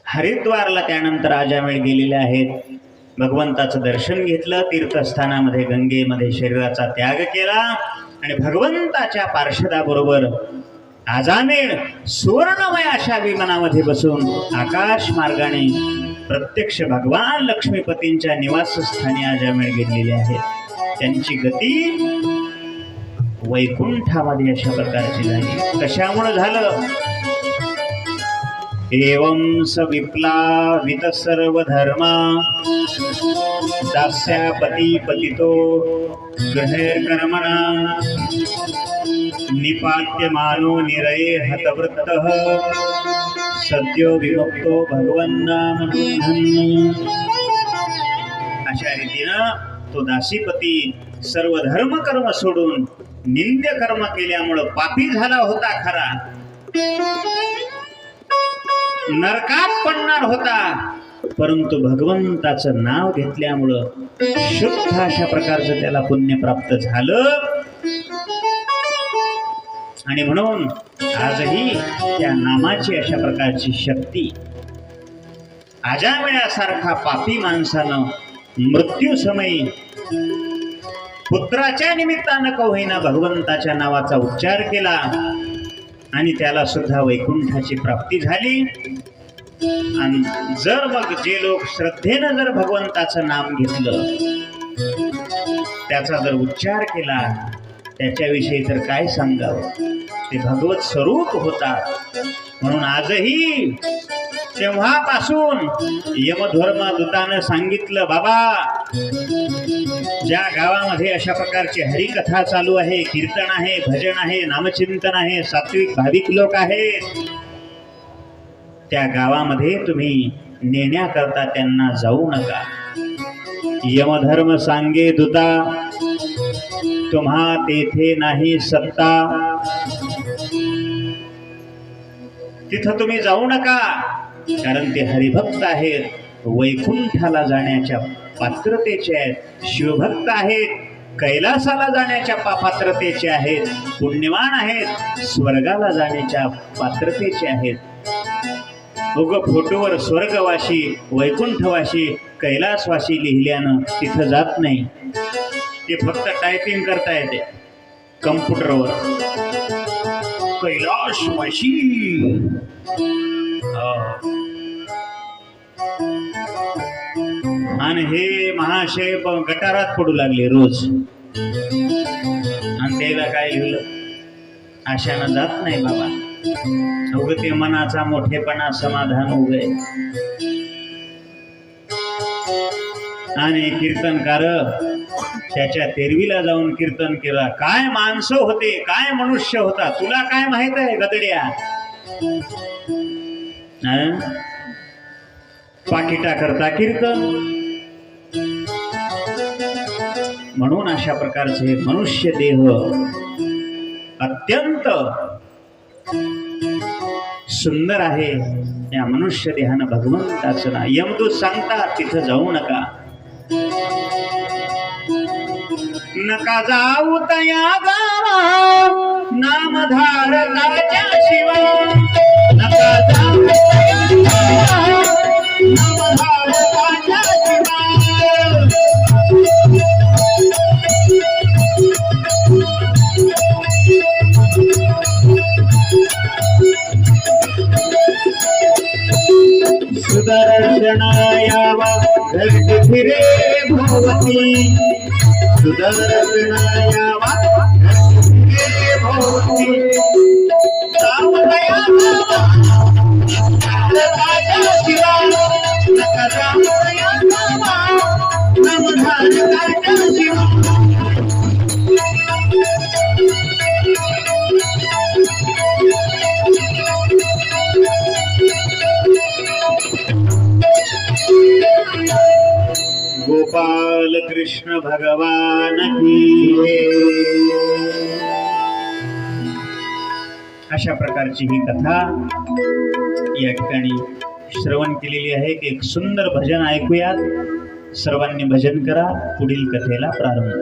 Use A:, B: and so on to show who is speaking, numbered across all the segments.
A: हरिद्वारला त्यानंतर अजामेळ गेलेले आहेत. भगवंताचं दर्शन घेतलं, तीर्थस्थानामध्ये गंगेमध्ये शरीराचा त्याग केला आणि भगवंताच्या पार्षदाबरोबर अजामेळ सुवर्णमय अशा विमानामध्ये बसून आकाश मार्गाने प्रत्यक्ष भगवान लक्ष्मीपतींच्या निवासस्थानी अजामेळ गेलेले आहेत. त्यांची गती वैकुंठामध्ये अशा प्रकारची झाली. कशामुळे झालं? एवं स विप्लावित सर्व धर्मा दास्यापती पतितो गृहैर्कर्मणा निपात्यमानो निरये हतवृत्तः सद्यो विमुक्तो भगवन्नाम. अशा रीतीनं तो दासीपती सर्व धर्म कर्म सोडून निंद्य कर्म केल्यामुळं पापी झाला होता खरा, नरकात पडणार होता, परंतु भगवंताचं नाव घेतल्यामुळं शुद्ध अशा प्रकारचं त्याला पुण्य प्राप्त झालं. आणि म्हणून आजही त्या नामाची अशा प्रकारची शक्ती. अजामेळासारखा पापी माणसानं मृत्यू समयी पुत्राच्या निमित्तानं का होईना भगवंताच्या नावाचा उच्चार केला आणि त्याला सुद्धा वैकुंठाची प्राप्ती झाली. आणि जर मग जे लोक श्रद्धेनं जर भगवंताचं नाम घेतलं, त्याचा जर उच्चार केला, त्याच्याविषयी तर काय सांगावं, ते भगवत स्वरूप होतात. म्हणून आजही तेव्हापासून यमधर्मदूतानं सांगितलं, बाबा ज्या गावामध्ये अशा प्रकारची हरिकथा चालू आहे, कीर्तन आहे, भजन आहे, नामचिंतन आहे, सात्विक भाविक लोक आहेत, त्या गावामध्ये तुम्ही नेण्याकरता त्यांना जाऊ नका. यमधर्म सांगे दूता तुम्हा तेथे नाही सत्ता, तिथं तुम्ही जाऊ नका, कारण ते हरिभक्त आहेत, वैकुंठाला जाण्याच्या पात्रतेचे आहेत, शिवभक्त आहेत, कैलासाला जाण्याच्या पात्रतेचे आहेत, पुण्यवान आहेत, स्वर्गाला जाण्याच्या पात्रतेचे आहेत. उग फोटोवर स्वर्गवासी, वैकुंठवासी, कैलासवासी लिहिल्यानं तिथं जात नाही. ते फक्त टायपिंग करता येते कम्प्युटरवर, कैलासवासी. आणि हे महाशय गटारात पडू लागले रोज, आणि त्याला काय लिहिलं? अशानं जात नाही बाबा. उगते मनाचा मोठेपणा समाधान उगे. आणि कीर्तनकार त्याच्या तेरवीला जाऊन कीर्तन केला. काय माणसं होते, काय मनुष्य होता, तुला काय माहित आहे गदड्या? पाकिटा करता कीर्तन. म्हणून अशा प्रकारचे मनुष्य देह अत्यंत सुंदर आहे. या मनुष्य देहानं भगवंताचं नाव, यमदूत सांगतात तिथं जाऊ नका. नका जाऊ तया गावा नामधारकाच्या शिवा, नका जाऊ तया गावा नामधारकाच्या शिवा. सुदर्शनायावा घट फिरे भवती, सुदर्शनायावा घट फिरे भवती. रामदया नामधारकाच्या शिवा, नका रामदया नामधारकाच्या शिवा. गोपाल कृष्ण भगवान की. अशा प्रकारची ही कथा या ठिकाणी श्रवण केलेली आहे. एक सुंदर भजन ऐकूयात. सर्वांनी भजन करा. पुढील कथेला प्रारंभ.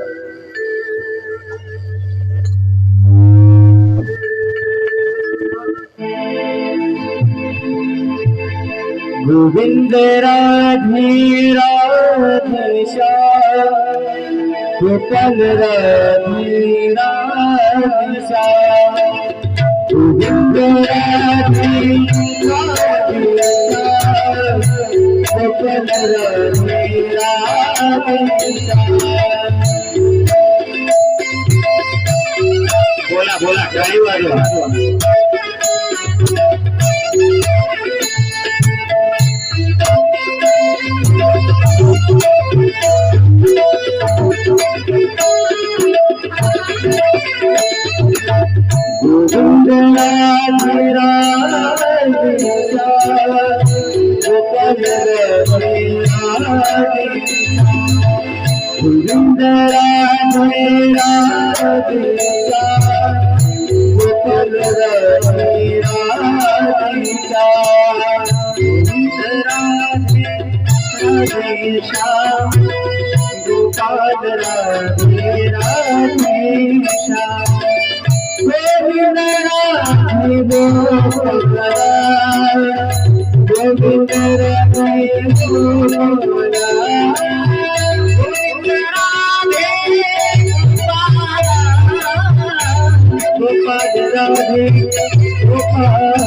B: गोविंद राधे राधेश्याम गोपाल राधे राधेश्याम गोविंद राधे राधेश्याम गोपाल राधे राधेश्याम।
A: बोला बोला टाळी वाजवा।
B: गोविंद राधे राधेश्याम गोपाल राधे राधेश्याम गोविंद राधे राधेश्याम गोपाल राधे राधेश्याम गोविंद राधे राधेश्याम गोपाल राधे राधेश्याम गोविंद राधे गोविंद राधे गोविंद राधे गोपाल राधे गोपाल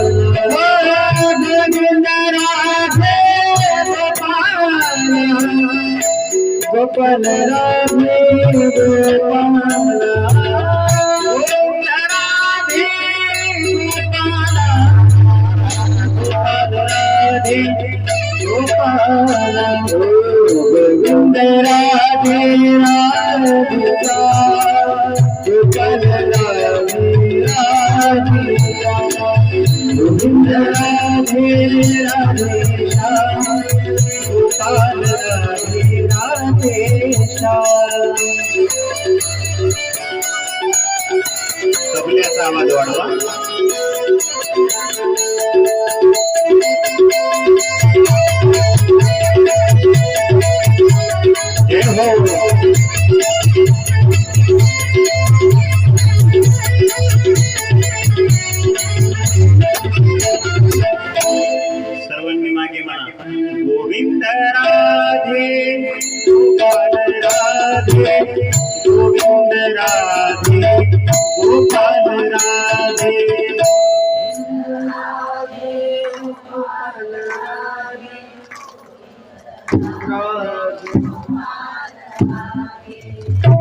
B: गोविंद राधे गोपाल राधे गोपाल गोविंद राधे राधेश्याम गोपाल राधे राधेश्याम गोविंद राधे राधेश्याम गोपाल राधे राधेश्याम।
A: तबल्याचा आवाज वाढवा। जय हो। सर्वांनी मागे म्हणा गोविंद राधे गोपाल राधे गोविंद राधे गोपाल राधे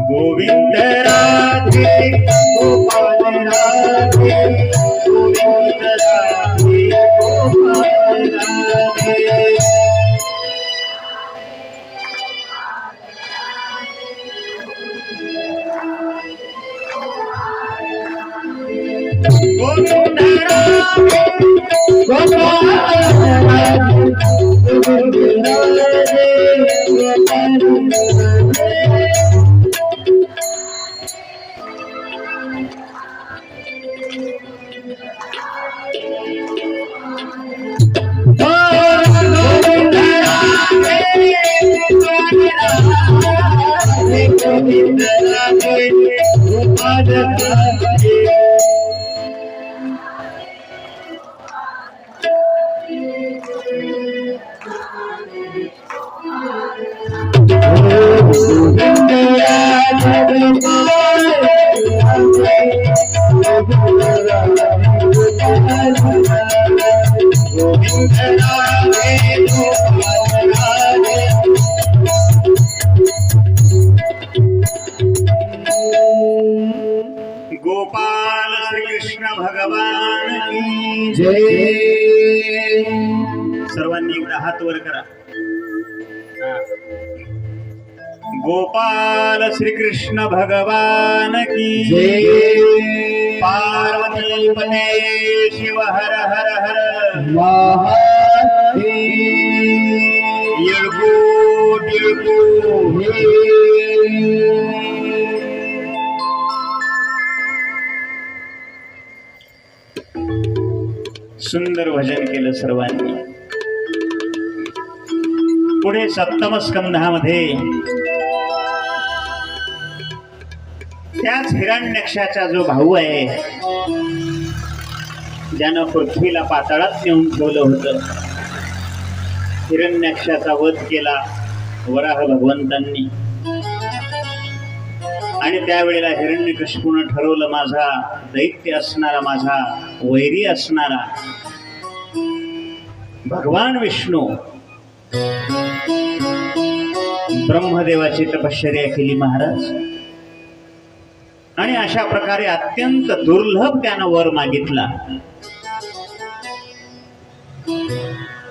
A: गोविंद राधे गोपाल राधे गोविंद राधे गोपाल राधे गोविंद राधे गोपाल राधे गोविंद राधे गोपाल राधे। गोविंद राधे गोपाल राधे गोपाल श्री कृष्ण भगवान की
B: जय।
A: सर्वांनी एकदा हात वर करा। गोपाल श्री कृष्ण भगवान की
B: जय।
A: पार्वती पते शिव हर हर हर
B: महादेव।
A: येळकोट येळकोट। सुंदर भजन केलं सर्वांनी। पुढे सप्तम स्कंधामध्ये त्याच हिरण्यक्षाचा जो भाऊ आहे ज्यानं पृथ्वीला पाताळात नेऊन ठेवलं होतं हिरण्याक्षाचा वध केला वराह भगवंतांनी. आणि त्यावेळेला हिरण्यकशिपूनं ठरवलं, माझा दैत्य असणारा, माझा वैरी असणारा भगवान विष्णू ब्रह्मदेवाची तपश्चर्या केली महाराज. आणि अशा प्रकारे अत्यंत दुर्लभ त्यानं वर मागितला.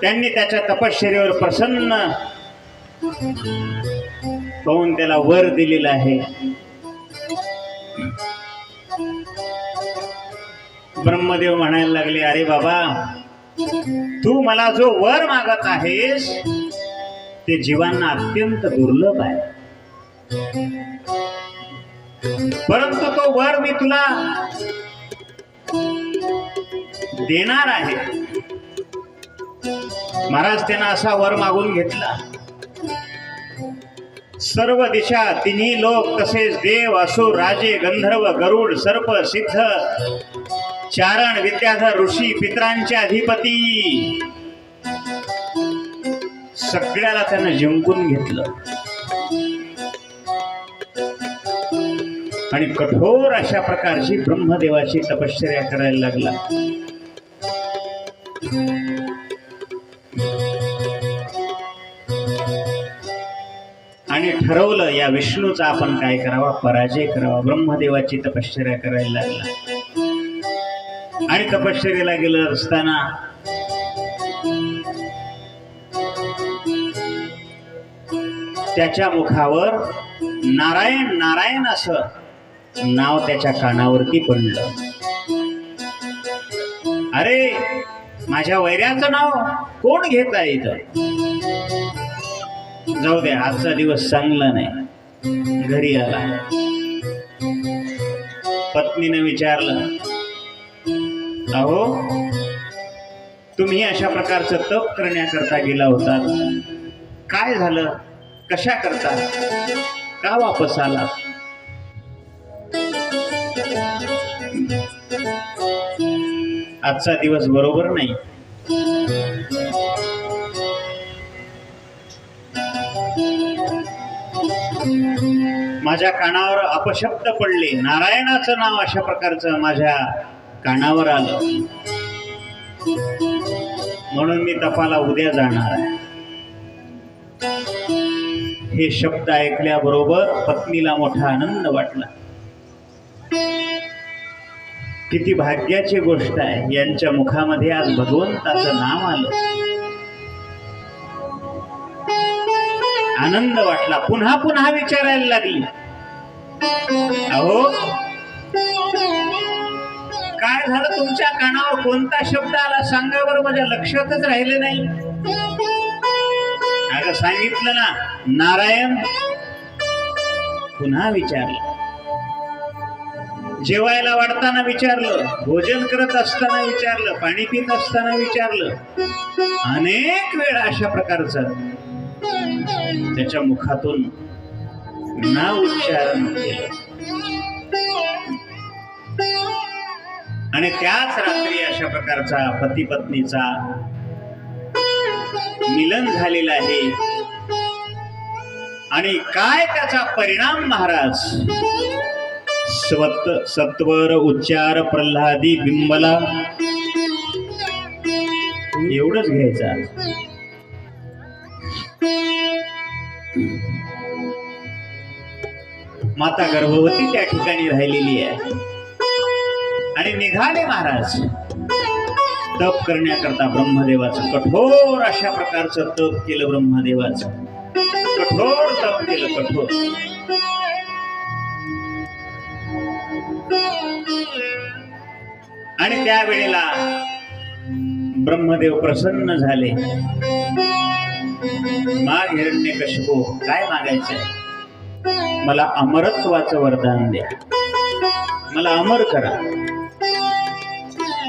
A: त्यांनी त्याच्या तपश्चर्येवर प्रसन्न होऊन त्याला वर दिलेला आहे. ब्रह्मदेव म्हणायला लागले, अरे बाबा, तू मला जो वर मागत आहेस ते जीवांना अत्यंत दुर्लभ आहे, परंतु तो वर मी तुला देणार आहे. महाराज त्यांना असा वर मागून घेतला. सर्व दिशा, तिन्ही लोक, तसेच देव, असुर, राजे, गंधर्व, गरुड, सर्प, सिद्ध, चारण, विद्याधर, ऋषी, पितरांचे अधिपती, सगळ्याला त्यानं जिंकून घेतलं. आणि कठोर अशा प्रकारची ब्रह्मदेवाची तपश्चर्या करायला लागला. आणि ठरवलं या विष्णूचा आपण काय करावा, पराजय करावा. ब्रह्मदेवाची तपश्चर्या करायला लागला. आणि तपश्चर्येला गेलं असताना त्याच्या मुखावर नारायण नारायण असं नाव त्याच्या कानावरती पडलं. अरे, माझ्या वैऱ्याचं नाव कोण घेत आहे इथं? जाऊ दे, आजचा दिवस चांगला नाही. घरी आला. पत्नीने विचारलं, अहो, तुम्ही अशा प्रकारचं तप करण्याकरता गेला होता, काय झालं? कशा करता? का वापस आला? आजचा दिवस बरोबर नाही. माझ्या कानावर अपशब्द पडले, नारायणाचं नाव अशा प्रकारचं माझ्या कानावर आलं, म्हणून मी तपाला उद्या जाणार आहे. हे शब्द ऐकल्याबरोबर पत्नीला मोठा आनंद वाटला. किती भाग्याची गोष्ट आहे, यांच्या मुखामध्ये आज भगवंताचं नाव आलं. आनंद वाटला. पुन्हा पुन्हा विचारायला लागली, अहो, काय झालं? तुमच्या कानावर कोणता शब्द आला सांगा बरं, माझ्या लक्षातच राहिले नाही. अगं, सांगितलं ना, नारायण. पुन्हा विचारलं. जेवायला वाढताना विचारलं, भोजन करत असताना विचारलं, पाणी पित असताना विचारलं. अनेक वेळा अशा प्रकारचं त्याच्या मुखातून नाव उच्चारण केलं. आणि त्याच रात्री अशा प्रकारचा पती पत्नीचा मिलन झालेला आहे. आणि काय त्याचा परिणाम महाराज? सत्वर उच्चार प्रल्हादी बिंबला, एवढंच घ्यायचं. माता गर्भवती त्या ठिकाणी राहिलेली आहे. आणि निघाले महाराज तप करण्याकरता. ब्रह्मदेवाचं कठोर अशा प्रकारचं तप केलं. ब्रह्मदेवाचं कठोर तप केलं, कठोर. आणि त्यावेळेला ब्रह्मदेव प्रसन्न झाले. माग हिरण्यकशिपू, काय मागायचंय? मला अमरत्वाचं वरदान द्या, मला अमर करा.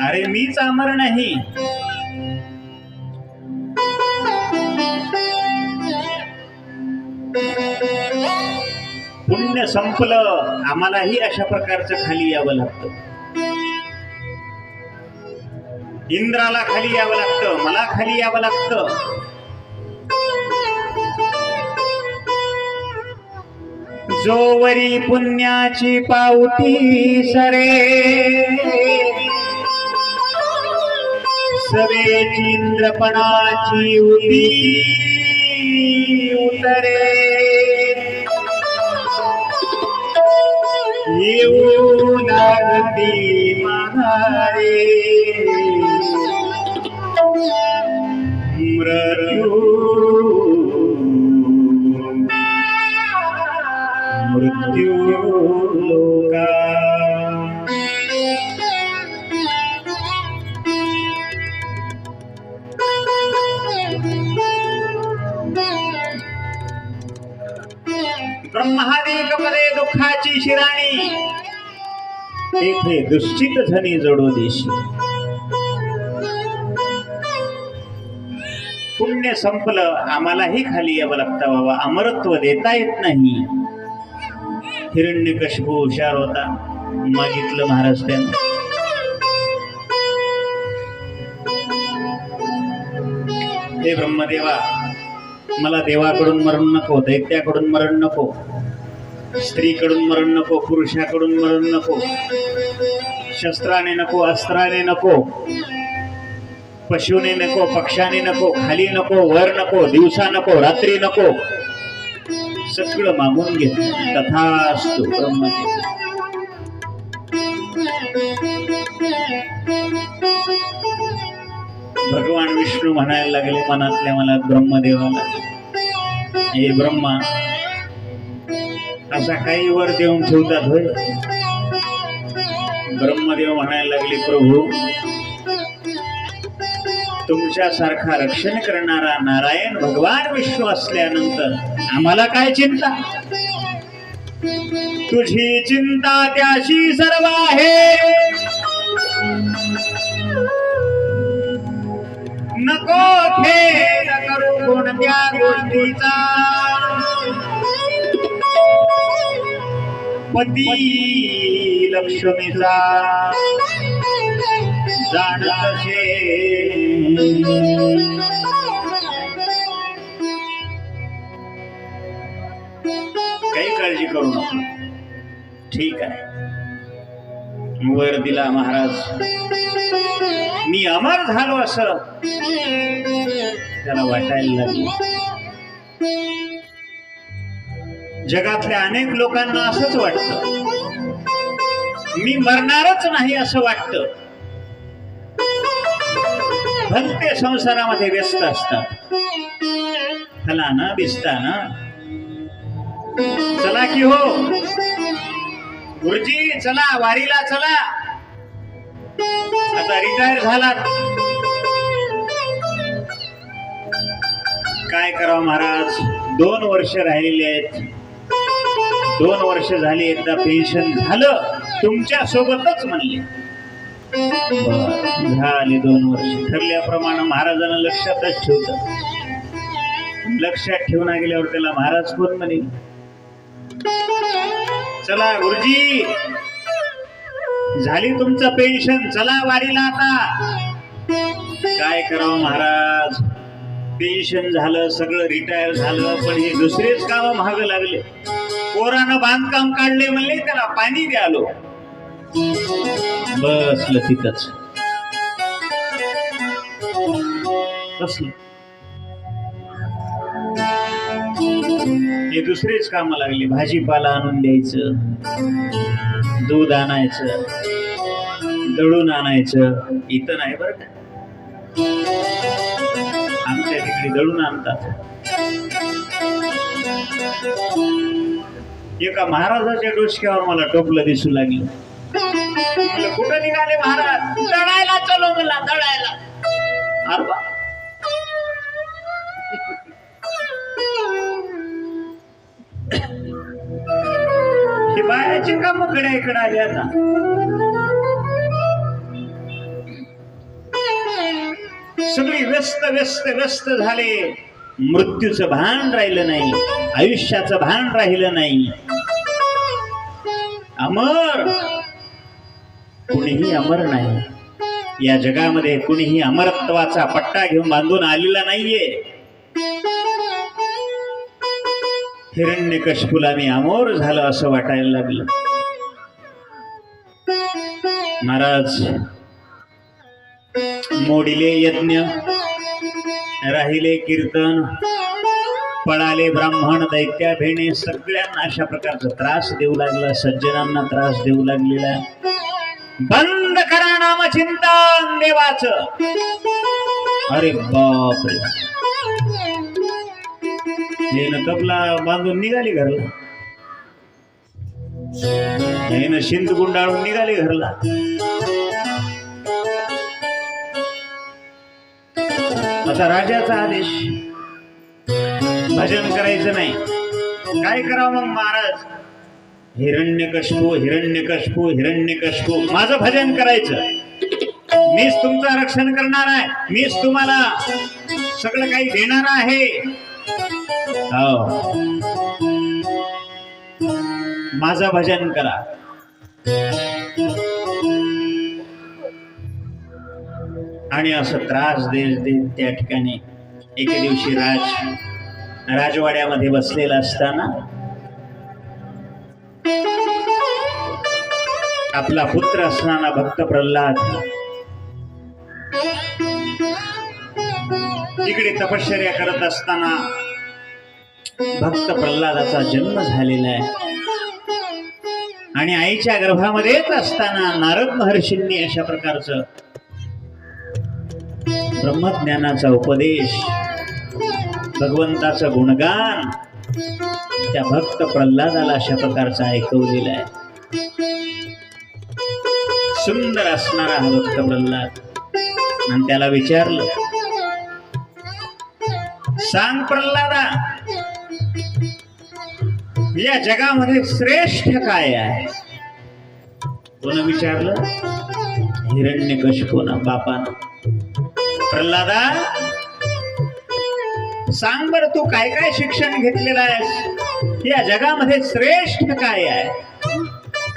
A: अरे, मीच अमर नाही, पुण्य संपलं, आम्हालाही अशा प्रकारचं खाली यावं लागतं. इंद्राला खाली यावं लागतं, मला खाली यावं लागतं. जोवरी पुण्याची पावती सरे सवेची इंद्रपणाची उती उतरे येऊ लागती माघारे मृत्यू लोका ब्रह्मादी कपदे दुःखाची शिराणी तेथे दुश्चित धनी जोडो देशी पुण्य संपलं आम्हालाही खाली यावं लागतं बाबा अमरत्व देता येत नाही हिरण्यकशिपू हुशार होता मागितलं महाराज त्यानं हे ब्रह्मदेवा मला देवाकडून मरण नको दैत्याकडून मरण नको स्त्रीकडून मरण नको पुरुषाकडून मरण नको शस्त्राने नको अस्त्राने नको पशुने नको पक्षाने नको खाली नको वर नको दिवसा नको रात्री नको सगळं मागून घेत तथास्तु ब्रह्मदेव भगवान विष्णू म्हणायला लागले मनातल्या मनात ब्रह्मदेवाला हे ब्रह्मा असा काही वर देऊन ठेवतात होय ब्रह्मदेव म्हणायला लागले प्रभू तुमच्यासारखा रक्षण करणारा नारायण भगवान विष्णू असल्यानंतर आम्हाला काय चिंता तुझी चिंता त्याशी सर्व आहे नको खेद करू कोणत्या गोष्टीचा पती लक्ष्मीचा जाणतसे काही काळजी करू नको ठीक आहे वर दिला महाराज मी अमर झालो असं त्याला वाटायला लागलं जगातल्या अनेक लोकांना असंच वाटतं मी मरणारच नाही असं वाटतं भलते संसारामध्ये व्यस्त असतात चला ना दिसता ना चला की हो गुरुजी चला वारीला चला आता रिटायर झालात काय करावं महाराज 2 वर्ष राहिलेले आहेत 2 वर्ष झाली एकदा पेन्शन झालं तुमच्या सोबतच म्हणले झाले 2 वर्ष ठरल्याप्रमाणे महाराजांना लक्षातच ठेवतं लक्षात ठेवून गेल्यावर त्याला महाराज कोण म्हणे चला गुरुजी झाली तुमचं पेन्शन चला वारीला आता काय करावं महाराज पेन्शन झालं सगळं रिटायर झालं पण हे दुसरेच काम महाग लागले पोरानं बांधकाम काढले म्हणले त्याला पाणी द्यालो बसलं तिथंच बसलं हे दुसरेच काम लागले भाजीपाला आणून द्यायचं दूध आणायचं दळून आणायचं इथं नाही बरं का आमच्या तिकडे दळून आणतात एका महाराजाच्या डोसक्यावर मला टोपलं दिसू लागलं कुठं निघाले महाराज दळायला चलो मला दळायला अरे बा हे बायाची काम इकडे आली आता सगळी व्यस्त व्यस्त व्यस्त झाले मृत्यूचं भान राहिलं नाही आयुष्याचं भान राहिलं नाही अमर कुणीही अमर नाही या जगामध्ये कुणीही अमरत्वाचा पट्टा घेऊन बांधून आलेला नाहीये हिरण्यकशिपूला मी अमोर झालं असं वाटायला लागलं. महाराज मोडिले यज्ञ, राहिले कीर्तन, पळाले ब्राह्मण, दैत्या भेणे, सगळ्यांना अशा प्रकारचा त्रास देऊ लागला. सज्जनांना त्रास देऊ लागलेला. बंद करा नामचिंतन देवाचं. अरे बापरे, हे तबला बांधून निघाली घरला, हे शिंद गुंडाळून निघाली घरला. आता राजाचा आदेश, भजन करायचं नाही. काय करावं मग महाराज? हिरण्यकशिपू हिरण्यकशिपू हिरण्यकशिपू, माझं भजन करायचं. मीच तुमचं रक्षण करणार आहे, मीच तुम्हाला सगळं काही देणार आहे. हो, माझं भजन करा. आणि असं त्रास देत त्या ठिकाणी एके दिवशी राजवाड्यामध्ये बसलेला असताना आपला पुत्र असणारा भक्त प्रल्हाद इकडे तपश्चर्या करत असताना भक्त प्रल्हादाचा जन्म झालेला आहे. आणि आईच्या गर्भामध्येच असताना नारद महर्षींनी अशा प्रकारचं ब्रह्मज्ञानाचा उपदेश, भगवंताचं गुणगान त्या भक्त प्रल्हादाला अशा प्रकारचं ऐकवलेलं आहे. सुंदर असणारा हा भक्त प्रल्हाद. आणि त्याला विचारलं, सांग प्रल्हादा, या जगामध्ये श्रेष्ठ काय आहे? कोण विचारलं? हिरण्यकशिपूनं, बापानं. प्रल्हादा, सांग बर, तू काय काय शिक्षण घेतलेलं आहेस? या जगामध्ये श्रेष्ठ काय आहे?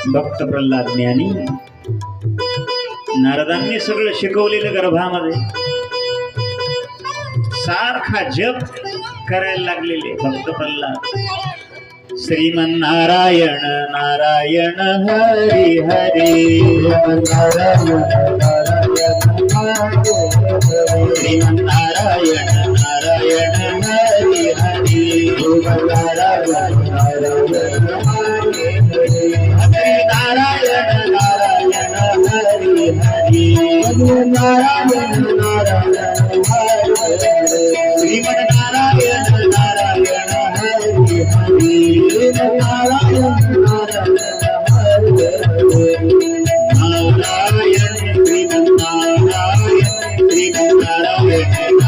A: भक्त प्रल्हाद ज्ञानी, नारदांनी सगळं शिकवलेलं गर्भामध्ये, सारखा जप करायला लागलेले भक्त प्रल्हाद. श्रीमन्नारायण नारायण हरी हरी, श्रीमन्नारायण नारायण हरी हरी, नारायण नारायण हरी हरी, नारायण नारायण श्रीमन नारायण नारायण हरी हरी, नारायण नारायण नारायण श्रीमन नारायण श्रीमन नारायण नारायण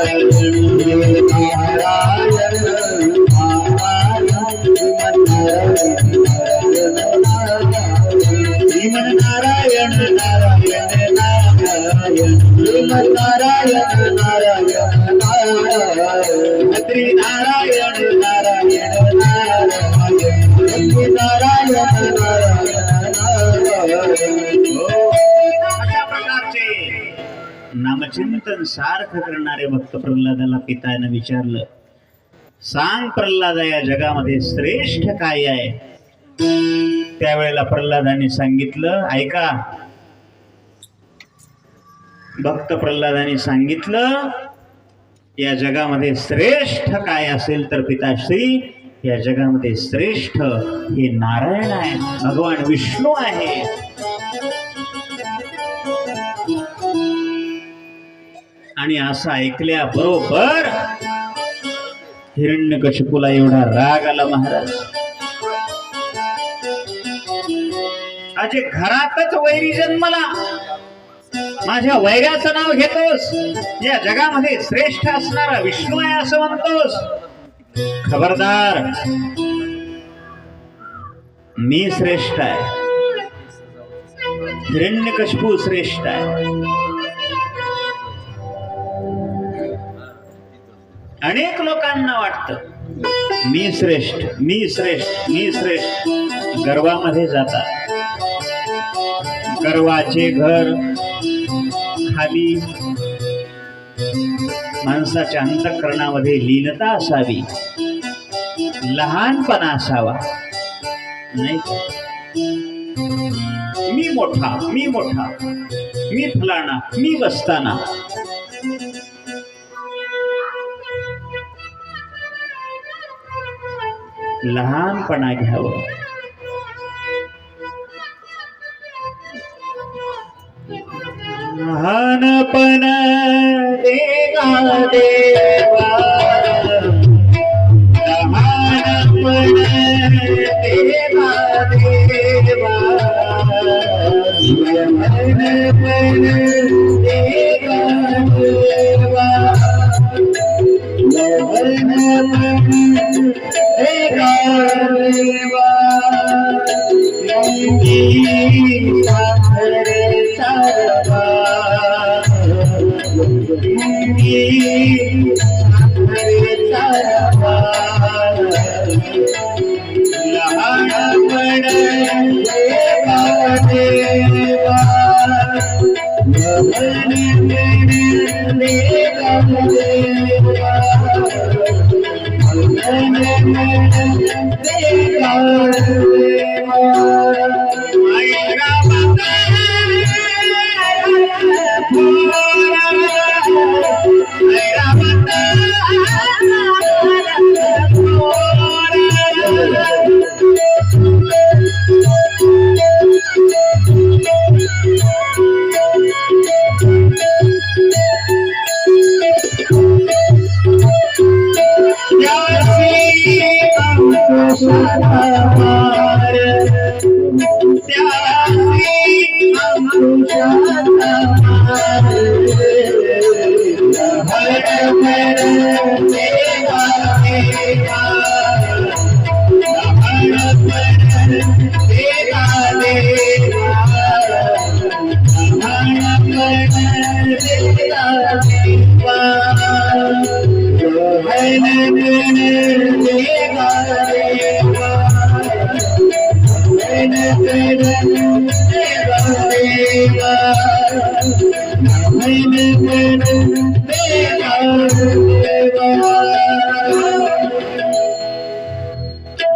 A: नारायण श्रीमन नारायण नारायण नारायण श्रीमन नारायण नारायण नारायण श्री नारायण नारायण नारायण श्री नारायण नारायण नारायण. अशा प्रकारचे नामचिंतन सारखं करणारे भक्त प्रल्हादाला पित्यानं विचारलं, सांग प्रल्हादा, या जगामध्ये श्रेष्ठ काय आहे? त्यावेळेला प्रल्हादाने सांगितलं, ऐका. भक्त प्रल्हादाने सांगितलं, या जगामध्ये श्रेष्ठ काय असेल तर पिताश्री, या जगामध्ये श्रेष्ठ हे नारायण आहे, भगवान विष्णू आहे. आणि असं ऐकल्या बरोबर हिरण्यकशिपूला एवढा राग आला महाराज. अजे घरातच वैरी जन्मला, माझ्या वैराचं नाव घेतोस, या जगामध्ये श्रेष्ठ असणारा विष्णू आहे असं म्हणतोस. खबरदार, मी श्रेष्ठ आहे, हिरण्यकशिपू श्रेष्ठ आहे. अनेक लोकांना वाटतं मी श्रेष्ठ, मी श्रेष्ठ, मी श्रेष्ठ. गर्वामध्ये जातात. गर्वाचे घर खाली. माणसाच्या अंतःकरणामध्ये लीनता असावी. लहानपणा असावा, नाही का? मी मोठा, मी मोठा, मी फलाना, मी बसताना. लहानपणा घ्यावं. लहानपण देगा देवा, लहानपण देगा देवा, लहानपण देगा देवा, लहानपण देगा देवा.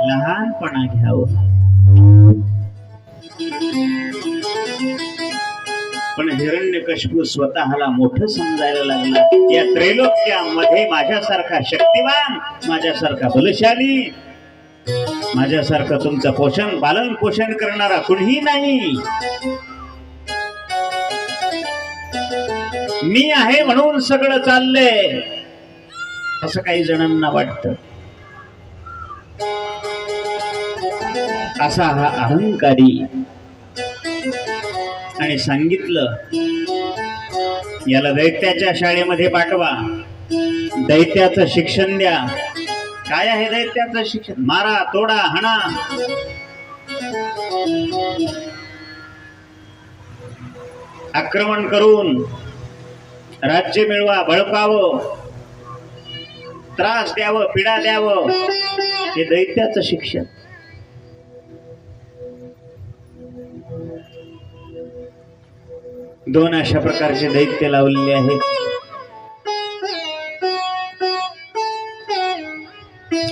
A: लहानपणा घ्यावं. पण हिरण्यकशिपू स्वतःला मोठं समजायला लागला. या त्रैलोक्यामध्ये माझ्यासारखा शक्तिवान, माझ्यासारखा बलशाली, माझ्यासारखं तुमचं पोषण पालन पोषण करणारा कुणीही नाही. मी आहे म्हणून सगळं चाललंय असं काही जणांना वाटतं. असा हा अहंकारी. आणि सांगितलं याला दैत्याच्या शाळेमध्ये पाठवा, दैत्याचं शिक्षण द्या. काय आहे दैत्याचं शिक्षण? मारा, तोडा, हाणा. आक्रमण करून राज्य मिळवा, बळकावं, त्रास द्यावं, पीडा द्यावं, हे दैत्याचं शिक्षण. दोन अशा प्रकारचे दैत्य लावलेले आहेत.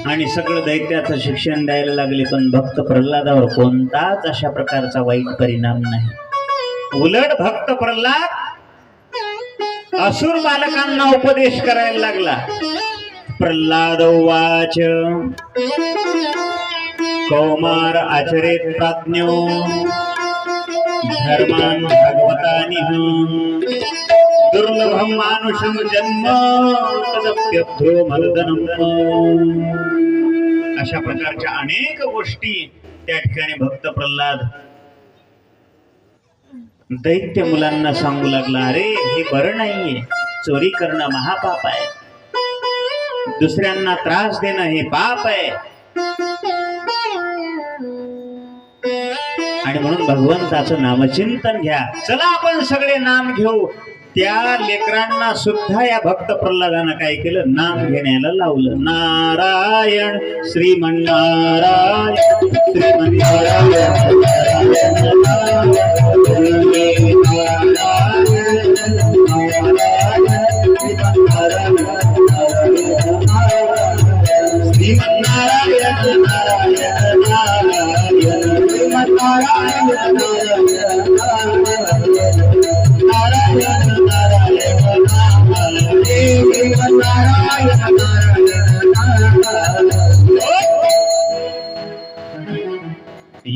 A: आणि सगळं दैत्याचं शिक्षण द्यायला लागले. पण भक्त प्रल्हादावर कोणताच अशा प्रकारचा वाईट परिणाम नाही. उलट भक्त प्रल्हाद असुर बालकांना उपदेश करायला लागला. प्रल्हाद उवाच कौमार आचरेत प्राज्ञो धर्मान भगवतानिह दुर्लभम मानुषम जन्म तदप्यर्थो मर्दनम. अशा प्रकारच्या अनेक गोष्टी त्या ठिकाणी भक्त प्रल्हाद दैत्य मुलांना सांगू लागला. अरे हे बरं नाहीये, चोरी करणं महापाप आहे, दुसऱ्यांना त्रास देणं हे पाप आहे. आणि म्हणून भगवंताचं नामचिंतन घ्या. चला आपण सगळे नाम घेऊ. त्या लेकरांना सुद्धा या भक्त प्रल्हादानं काय केलं? नाम घेण्याला लावलं. नारायण श्रीमन्नारायण श्रीमन्नारायण श्रीमन्नारायण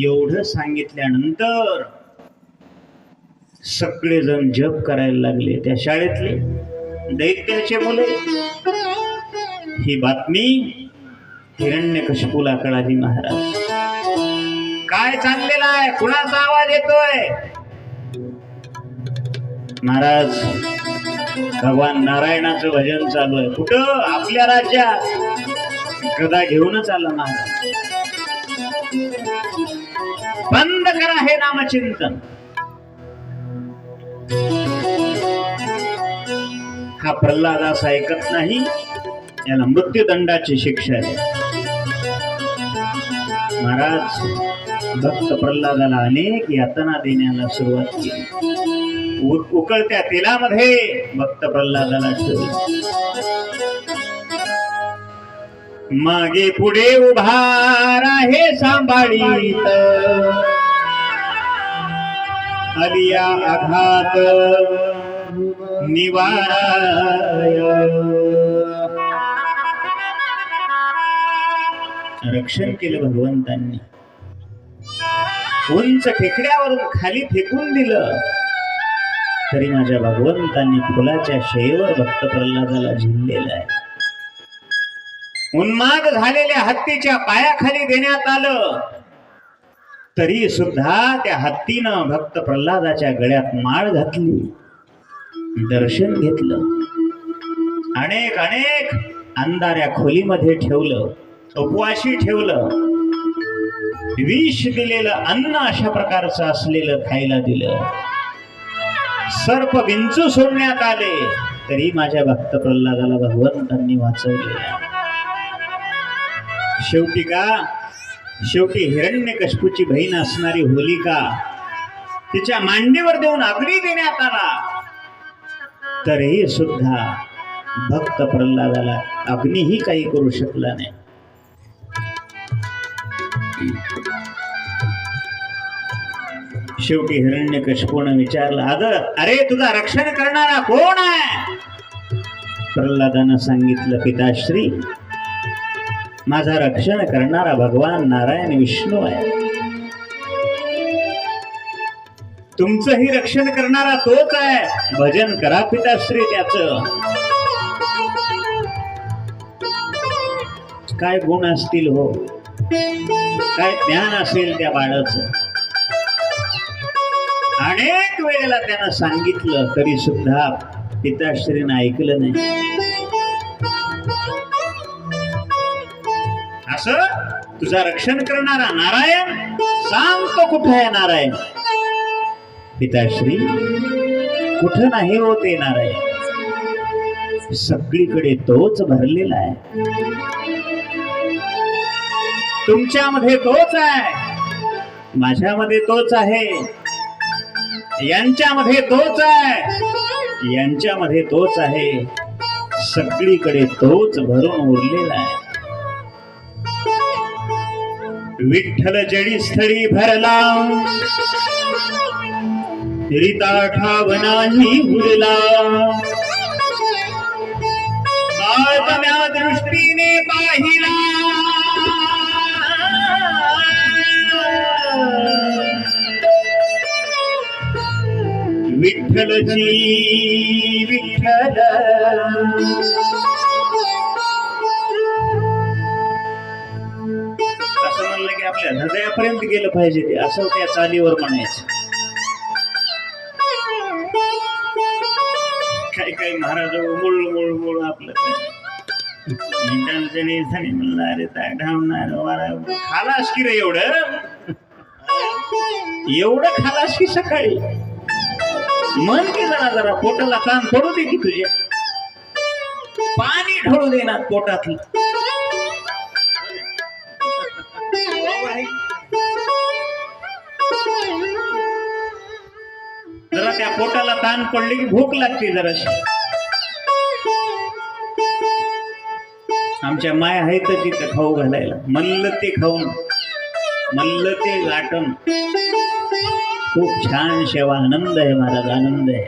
A: एवढं सांगितल्यानंतर सगळेजण जप करायला लागले. त्या शाळेतले दैत्याचे मुले. ही बातमी हिरण्यकशिपूला कळाली. महाराज काय चाललेलं आहे, कुणाचा आवाज येतोय? महाराज भगवान नारायणाचं भजन चालू आहे. कुठं? आपल्या राज्यात. गदा घेऊनच आला महाराज. बंद करा हे नामचिंतन. हा प्रल्हाद असा ऐकत नाही. याला मृत्यूदंडाची शिक्षा आहे. महाराज भक्त प्रल्हादाला अनेक यातना देण्याला सुरुवात केली. उकळत्या तेलामध्ये भक्त प्रल्हादाला ठेवले. मागे पुढे उभा आहे सांभाळीत, आलिया आघात निवाराय. रक्षण केलं भगवंतांनी. उंच टेकड्यावरून खाली फेकून दिलं तरी माझ्या भगवंतांनी फुलाच्या शेवर भक्त प्रल्हादाला झिललेलं आहे. उन्माद झालेल्या हत्तीच्या पायाखाली देण्यात आलं तरी सुद्धा त्या हत्तीनं भक्त प्रल्हादाच्या गळ्यात माळ घातली, दर्शन घेतलं. अनेक अनेक अंधाऱ्या खोलीमध्ये ठेवलं, उपवाशी ठेवलं. विष दिलेलं अन्न अशा प्रकारचं असलेलं खायला दिलं. सर्प विंचू सोडण्यात आले तरी माझ्या भक्त प्रल्हादाला भगवंतांनी वाचवले. शेवटी हिरण्यकशिपूची बहीण असणारी होलिका तिच्या मांडीवर देऊन अग्नी देण्यात आला तरीही सुद्धा भक्त प्रल्हादाला अग्नीही काही करू शकला नाही. शेवटी हिरण्यकशिपूने विचारलं, अरे तुझा रक्षण करणारा कोण आहे? प्रल्हादानं सांगितलं, पिताश्री माझा रक्षण करणारा भगवान नारायण विष्णू आहे. तुमचंही रक्षण करणारा तोच आहे. भजन करा पिताश्री त्याचं. काय गुण असतील हो, काय ज्ञान असेल त्या बाळाचं. अनेक वेळेला त्यानं सांगितलं तरी सुद्धा पिताश्रीनं ऐकलं नाही. असं तुझा रक्षण करणारा नारायण सांगतो, कुठे आहे नारायण? पिताश्री कुठं नाही होते नारायण, सगळीकडे तोच भरलेला आहे. तुमच्यामध्ये तोच आहे, माझ्यामध्ये तोच आहे, यांच्यामध्ये तोच आहे, यांच्यामध्ये तोच आहे. सगळीकडे तोच भरून उरलेला आहे. विठ्ठल जडी स्थळी भरला, रिता ठाव नाही उरला. आत्म्या दृष्टीने पाहिला, विठ्ठलची विठ्ठल. असं म्हणलं की आपल्या हृदयापर्यंत गेलं पाहिजे ते, असं त्या चालीवर म्हणायचं. काही काही महाराज मुळ आपलं म्हणलं, अरे काय ढावणार खालास की रे, एवढं खालास की सकाळी मन की जरा पोटाला ताण पडू दे की तुझ्या, पाणी ढोळू देणार पोटातलं. जरा त्या पोटाला ताण पडली की भूक लागते जराशी. आमच्या माय आहेत तिथं खाऊ घालायला, म्हणलं ते खाऊन, म्हणलं ते गाठण. खूप छान सेवा, आनंद आहे महाराज, आनंद आहे.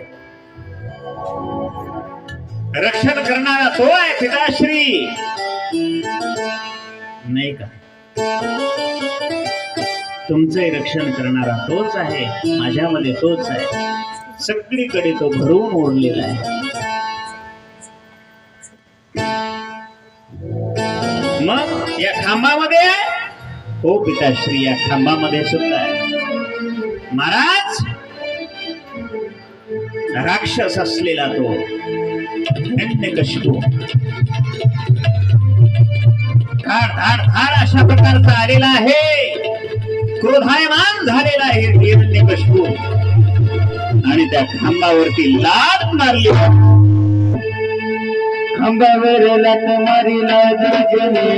A: रक्षण करणारा तो आहे पिताश्री, नाही का? तुमचंही रक्षण करणारा तोच आहे, माझ्यामध्ये तोच आहे, सगळीकडे तो भरून ओढलेला आहे. मग या खांबामध्ये आहे, हो पिताश्री, या खांबामध्ये सुद्धा आहे. महाराज, राक्षस असलेला तो हिरण्यकशिपू धाड धाड धाड अशा प्रकारचा आलेला आहे, क्रोधायमान झालेला आहे हिरण्यकशिपू, आणि त्या खांबावरती लाथ मारली.
B: खांबावर लाथ मारिला दुर्जने,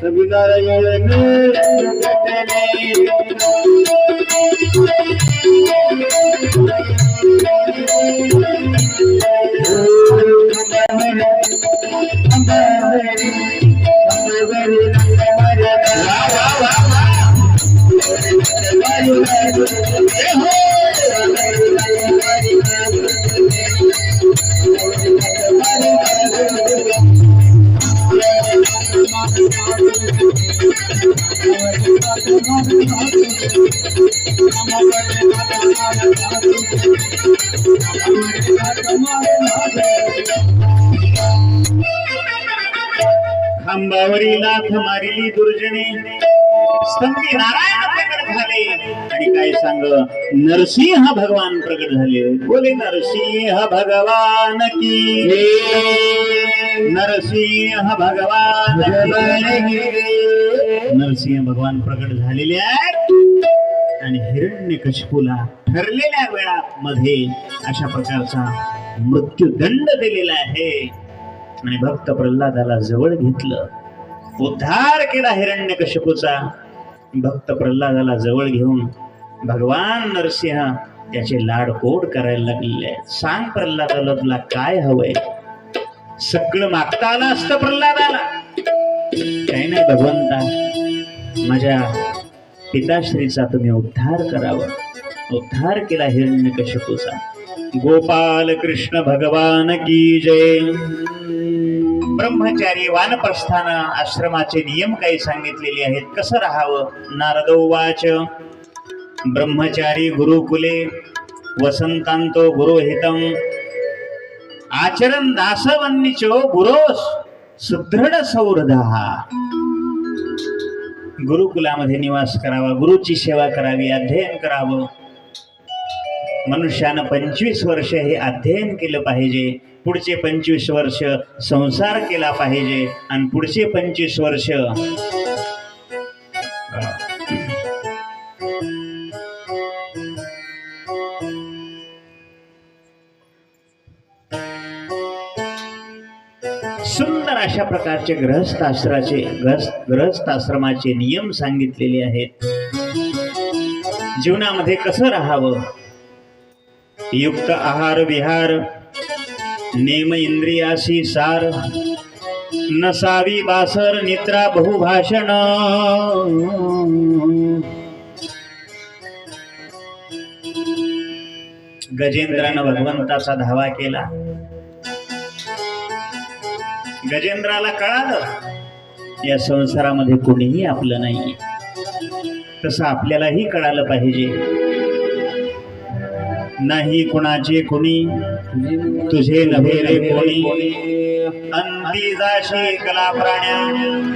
B: सविनारायण
A: खांबावरी लाथ मारिली दुर्जने, स्तंभी नारायण प्रकट झाले, आणि काय सांग, नरसिंह भगवान प्रकट झाले. बोले नरसिंह भगवान की जय, नरसिंह भगवान की जय. नरसिंह भगवान प्रकट झालेले आहेत आणि हिरण्यकशिपूला ठरलेल्या वेळामध्ये अशा प्रकारचा मृत्यूदंड दिलेला आहे. आणि भक्त प्रल्हादाला जवळ घेतलं, उद्धार केला हिरण्यकशिपूचा. भक्त प्रल्हादाला जवळ घेऊन भगवान नरसिंह त्याचे लाडकोड करायला लागलेले. सांग प्रल्हादाला, तुला काय हवंय? सगळं मागता आलं असतं प्रल्हादाला, काही नाही भगवंता, माझ्या पिताश्रीचा तुम्ही उद्धार करावा. उद्धार केला हिरण्यकशिपूचा. गोपाल कृष्ण भगवान की जय. ब्रह्मचारी वानप्रस्थान आश्रमाचे नियम काही सांगितलेले आहेत, कसं राहावं. नारदोवाच, ब्रह्मचारी गुरुकुले वसंतांतो गुरुहितम आचरण दासवन्निचो गुरोस सुदृढ सौहृदः. गुरुकुलामध्ये निवास करावा, गुरुची सेवा करावी, अध्ययन करावं. मनुष्यानं 25 वर्ष हे अध्ययन केलं पाहिजे, पुढचे 25 वर्ष संसार केला पाहिजे, आणि पुढचे 25 वर्ष सुंदर अशा प्रकारचे गृहस्थाश्रमाचे नियम सांगितलेले आहेत. जीवनामध्ये कसं राहावं. युक्त आहार विहार, नेम इंद्रियासी सार, नसावी बासर निद्रा बहुभाषण. गजेंद्रानं भगवंताचा धावा केला. गजेंद्राला कळालं या संसारामध्ये कोणीही आपलं नाही, तसं आपल्यालाही कळालं पाहिजे. नाही कुणाचे कुणी, तुझे नव्हे रे कोणी, अंती जाशी कला प्राण्या,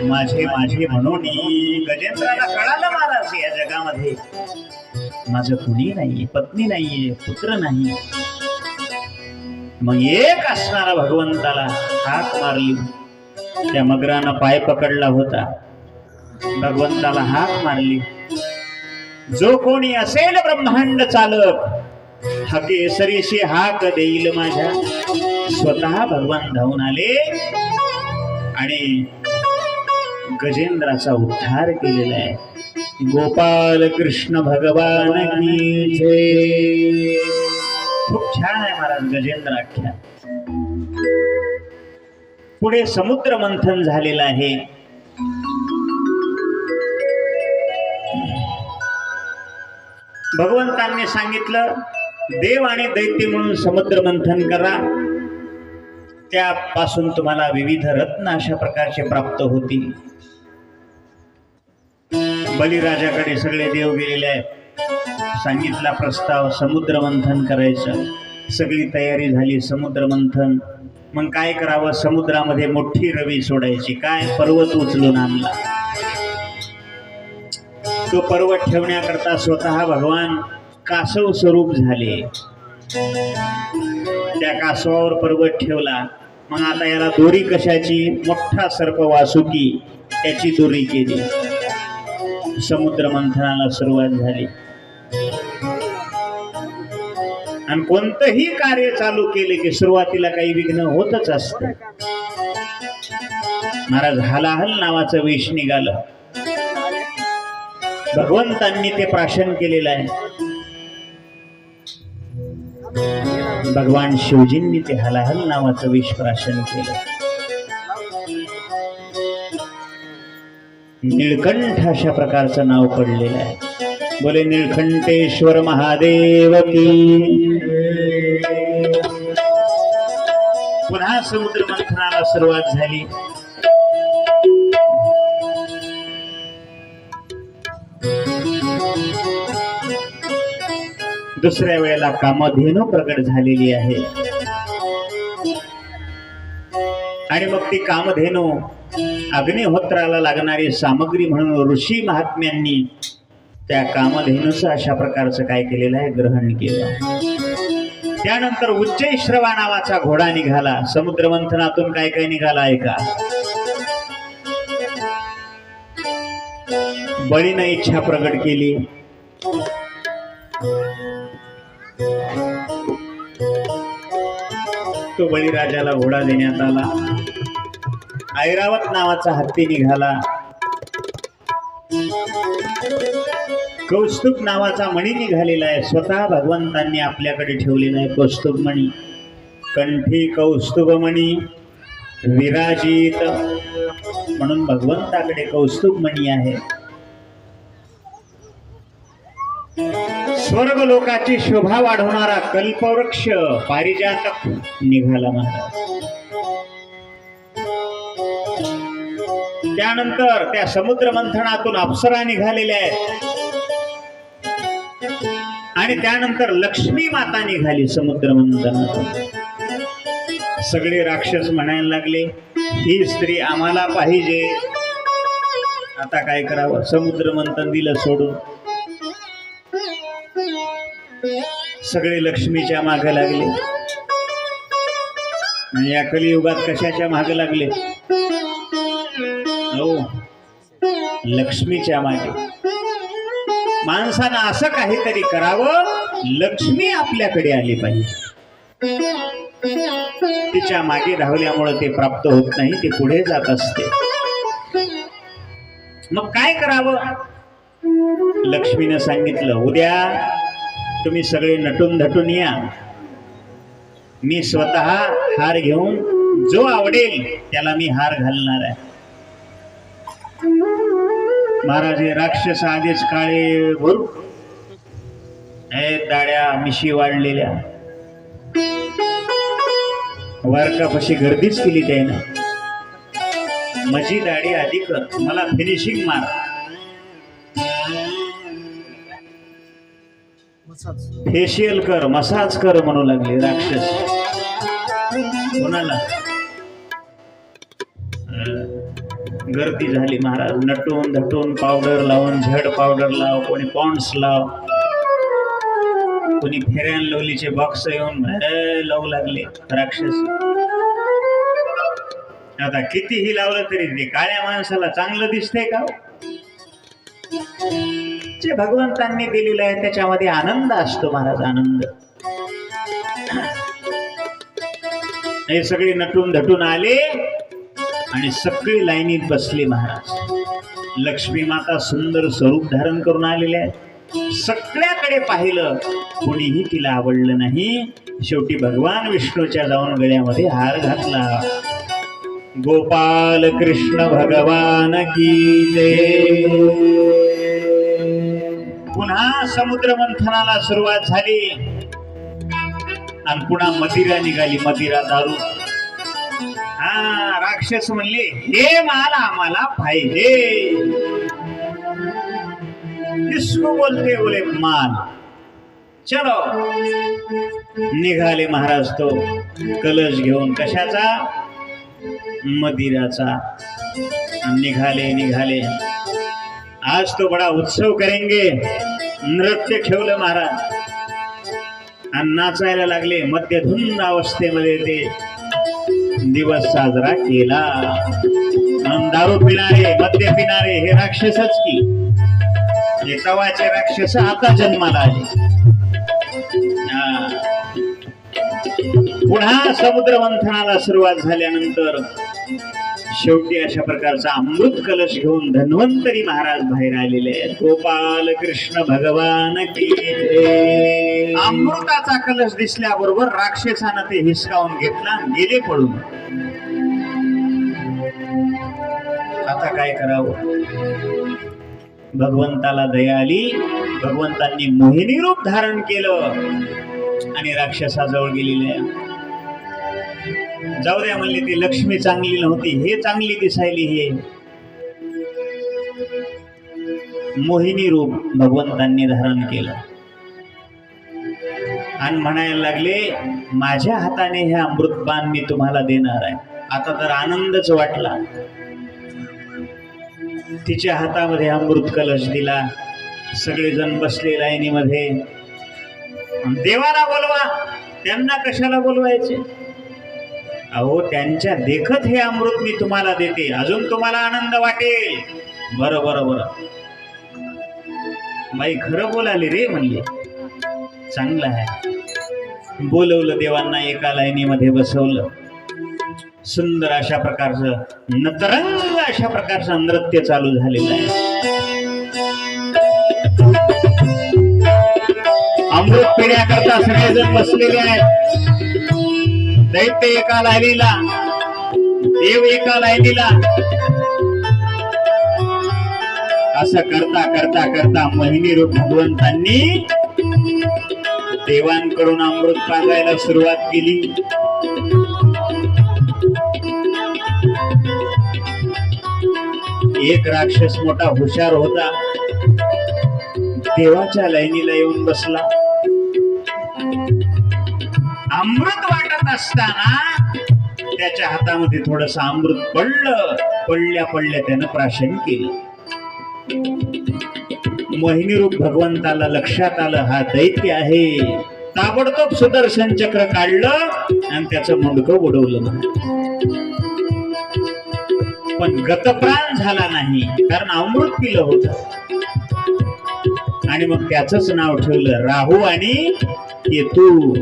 A: माझे माझे म्हणून. गजेंद्राला कळालं महाराज, या जगामध्ये माझं कुणी नाहीये, पत्नी नाहीये, पुत्र नाही. मग एक असणारा भगवंताला हाक मारली. त्या मगरानं पाय पकडला होता, भगवंताला हाक मारली. जो कोणी असेल ब्रह्मांड चालक, हा केसरीशी हाक देईल माझ्या. स्वतः भगवान धावून आले आणि गजेंद्राचा उद्धार केलेला आहे. गोपाल कृष्ण भगवान की जय. खूप छान आहे महाराज गजेंद्र आख्या. पुढे समुद्र मंथन झालेलं आहे. भगवंतांनी सांगितलं देव आणि दैत्य म्हणून समुद्र मंथन करा, त्यापासून तुम्हाला विविध रत्न अशा प्रकारचे प्राप्त होतील. बलिराजाकडे सगळे देव गेलेले आहेत. सांगितला प्रस्ताव समुद्र मंथन करायचं. सगळी तयारी झाली. समुद्र मंथन मग काय करावं? समुद्रामध्ये मोठी रवी सोडायची. काय? पर्वत उचलून आणला. तो पर्वत ठेवण्याकरता स्वतः भगवान कासव स्वरूप झाले. त्या कासवावर पर्वत ठेवला. मग आता याला दोरी कशाची? मोठा सर्प वासुकी त्याची दोरी केली. समुद्र मंथनाला सुरुवात झाली. आणि कोणतंही कार्य चालू केले की सुरुवातीला काही विघ्न होतच असते. महाराज हलाहल नावाचं विष निघालं. भगवंतांनी ते प्राशन केलेलं आहे. भगवान शिवजींनी ते हलाहल नावाचं विष प्राशन केलं. निळकंठ अशा प्रकारचं नाव पडलेलं आहे. बोले निळकंठेश्वर महादेव की. पुन्हा समुद्र मंथनाला सुरुवात झाली. दुसऱ्या वेळेला कामधेनू प्रगट झालेली आहे. आणि मग ती कामधेनू अग्निहोत्राला लागणारी सामग्री म्हणून ऋषी महात्म्यांनी त्या कामधेनूचं अशा प्रकारचं काय केलेलं आहे? ग्रहण केलं. त्यानंतर उच्चैश्रवा नावाचा घोडा निघाला. समुद्र मंथनातून काय काय निघाला आहे का? बळीनं इच्छा प्रगट केली. तो बळीराजाला घोडा देण्यात आला. ऐरावत नावाचा हत्ती निघाला. कौस्तुभ नावाचा मणी निघालेला आहे. स्वतः भगवंतांनी आपल्याकडे ठेवलेला आहे कौस्तुभ मणी. कंठी कौस्तुभ मणी विराजित म्हणून भगवंताकडे कौस्तुभ मणी आहे. स्वर्ग लोकाची शोभा वाढवणारा कल्पवृक्ष पारिजातक निघाला महाराज. त्यानंतर त्या समुद्र मंथनातून अप्सरा निघालेल्या आहेत. आणि त्यानंतर लक्ष्मी माता निघाली समुद्र मंथनातून. सगळे राक्षस म्हणायला लागले ही स्त्री आम्हाला पाहिजे. आता काय करावं? समुद्र मंथन दिलं सोडून. सगळे लक्ष्मीच्या मागे लागले. आणि या कलियुगात कशाच्या मागे लागले? हो, लक्ष्मीच्या मागे. माणसानं असं काहीतरी करावं, लक्ष्मी आपल्याकडे आली पाहिजे. तिच्या मागे धावल्यामुळे ते प्राप्त होत नाही, ते पुढे जात असते. मग काय करावं? लक्ष्मीनं सांगितलं उद्या तुम्ही सगळे नटून धटून या. मी स्वतः हार घेऊन जो आवडेल त्याला मी हार घालणार आहे. महाराज राक्षस आधीच काळे भरू दाड्या मिशी वाढलेल्या. वारकापाशी गर्दीच केली त्यानं. माझी दाढी आधी कर, मला फिनिशिंग मार. फेशियल कर, मसाज कर म्हणू लागले राक्षस. कोणाला? गर्दी झाली महाराज. नटून धटून पावडर लावून, झड पावडर लाव, कोणी पॉन्ड्स लाव, कोणी फेऱ्यान लवलीचे बॉक्स येऊन लावू लागले राक्षस. आता कितीही लावलं तरी ते काळ्या माणसाला चांगलं दिसतंय का? जे भगवंतांनी दिलेलं आहे त्याच्यामध्ये आनंद असतो महाराज, आनंद. हे सगळे नटून धटून आले आणि सगळे लाईनीत बसले महाराज. लक्ष्मी माता सुंदर स्वरूप धारण करून आलेले आहेत. सगळ्याकडे पाहिलं, कोणीही तिला आवडलं नाही. शेवटी भगवान विष्णूच्या जाऊन गळ्यामध्ये हार घातला. गोपाल कृष्ण भगवान की जय. पुन्हा समुद्र मंथनाला सुरुवात झाली आणि पुन्हा मदिरा निघाली, मदिरा दारू. हा, राक्षस म्हणले हे माल आम्हाला पाहिजे. किसको बोलते, बोले माल. चलो निघाले महाराज तो कलश घेऊन. कशाचा? मदिराचा. निघाले. आज तो बडा उत्सव करेंगे. नृत्य ठेवलं महाराज आणि नाचायला लागले. मध्यधुंद अवस्थेमध्ये ते दिवस साजरा केला. दारू पिणारे, मद्य पिणारे हे राक्षसच की. हे तवाचे राक्षस आता जन्माला आले. पुन्हा समुद्र मंथनाला सुरुवात झाल्यानंतर शेवटी अशा प्रकारचा अमृत कलश घेऊन धन्वंतरी महाराज बाहेर आलेले आहेत. गोपाल कृष्ण भगवान की जय. अमृताचा कलश दिसल्याबरोबर राक्षसानं ते हिसकावून घेतला, गेले पळून. आता काय करावं? भगवंताला दया आली. भगवंतांनी मोहिनी रूप धारण केलं आणि राक्षसाजवळ गेलेले आहे. जाऊ द्या म्हणले, ती लक्ष्मी चांगली नव्हती, हे चांगली दिसायली. हे मोहिनी रूप भगवंतांनी धारण केलं आणि म्हणायला लागले, माझ्या हाताने हे अमृतपान मी तुम्हाला देणार आहे. आता तर आनंदच वाटला. तिच्या हातामध्ये अमृत कलश दिला. सगळेजण बसले लाईनीमध्ये. देवाला बोलवा, त्यांना कशाला बोलवायचे? अहो, त्यांच्या देखत हे अमृत मी तुम्हाला देते, अजून तुम्हाला आनंद वाटेल. बरं बाई खरं बोलाले रे म्हणले. चांगलं आहे. बोलवलं देवांना, एका लाईनीमध्ये बसवलं. सुंदर अशा प्रकारचं नतरंग अशा प्रकारचं नृत्य चालू झालेलं आहे. अमृत पिण्याकरता सगळेजण बसलेले आहेत. दैत्य एका लाईनीला, देव एका लाईनीला. असं करता मोहिनी रूप भगवंतांनी देवांकडून अमृत पाजायला सुरुवात केली. एक राक्षस मोठा हुशार होता, देवाच्या लाईनीला येऊन बसला. अमृत वाटत असताना त्याच्या हातामध्ये थोडस अमृत पडलं. पडल्या त्यानं प्राशन केलं. मोहिनी रूप भगवंताला लक्षात आलं, हा दैत्य आहे. ताबडतोब सुदर्शन चक्र काढलं आणि त्याचं मुंडकं उडवलं. पण गतप्राण झाला नाही, कारण अमृत पिलं होतं. आणि मग त्याचंच नाव ठेवलं राहू आणि केतू.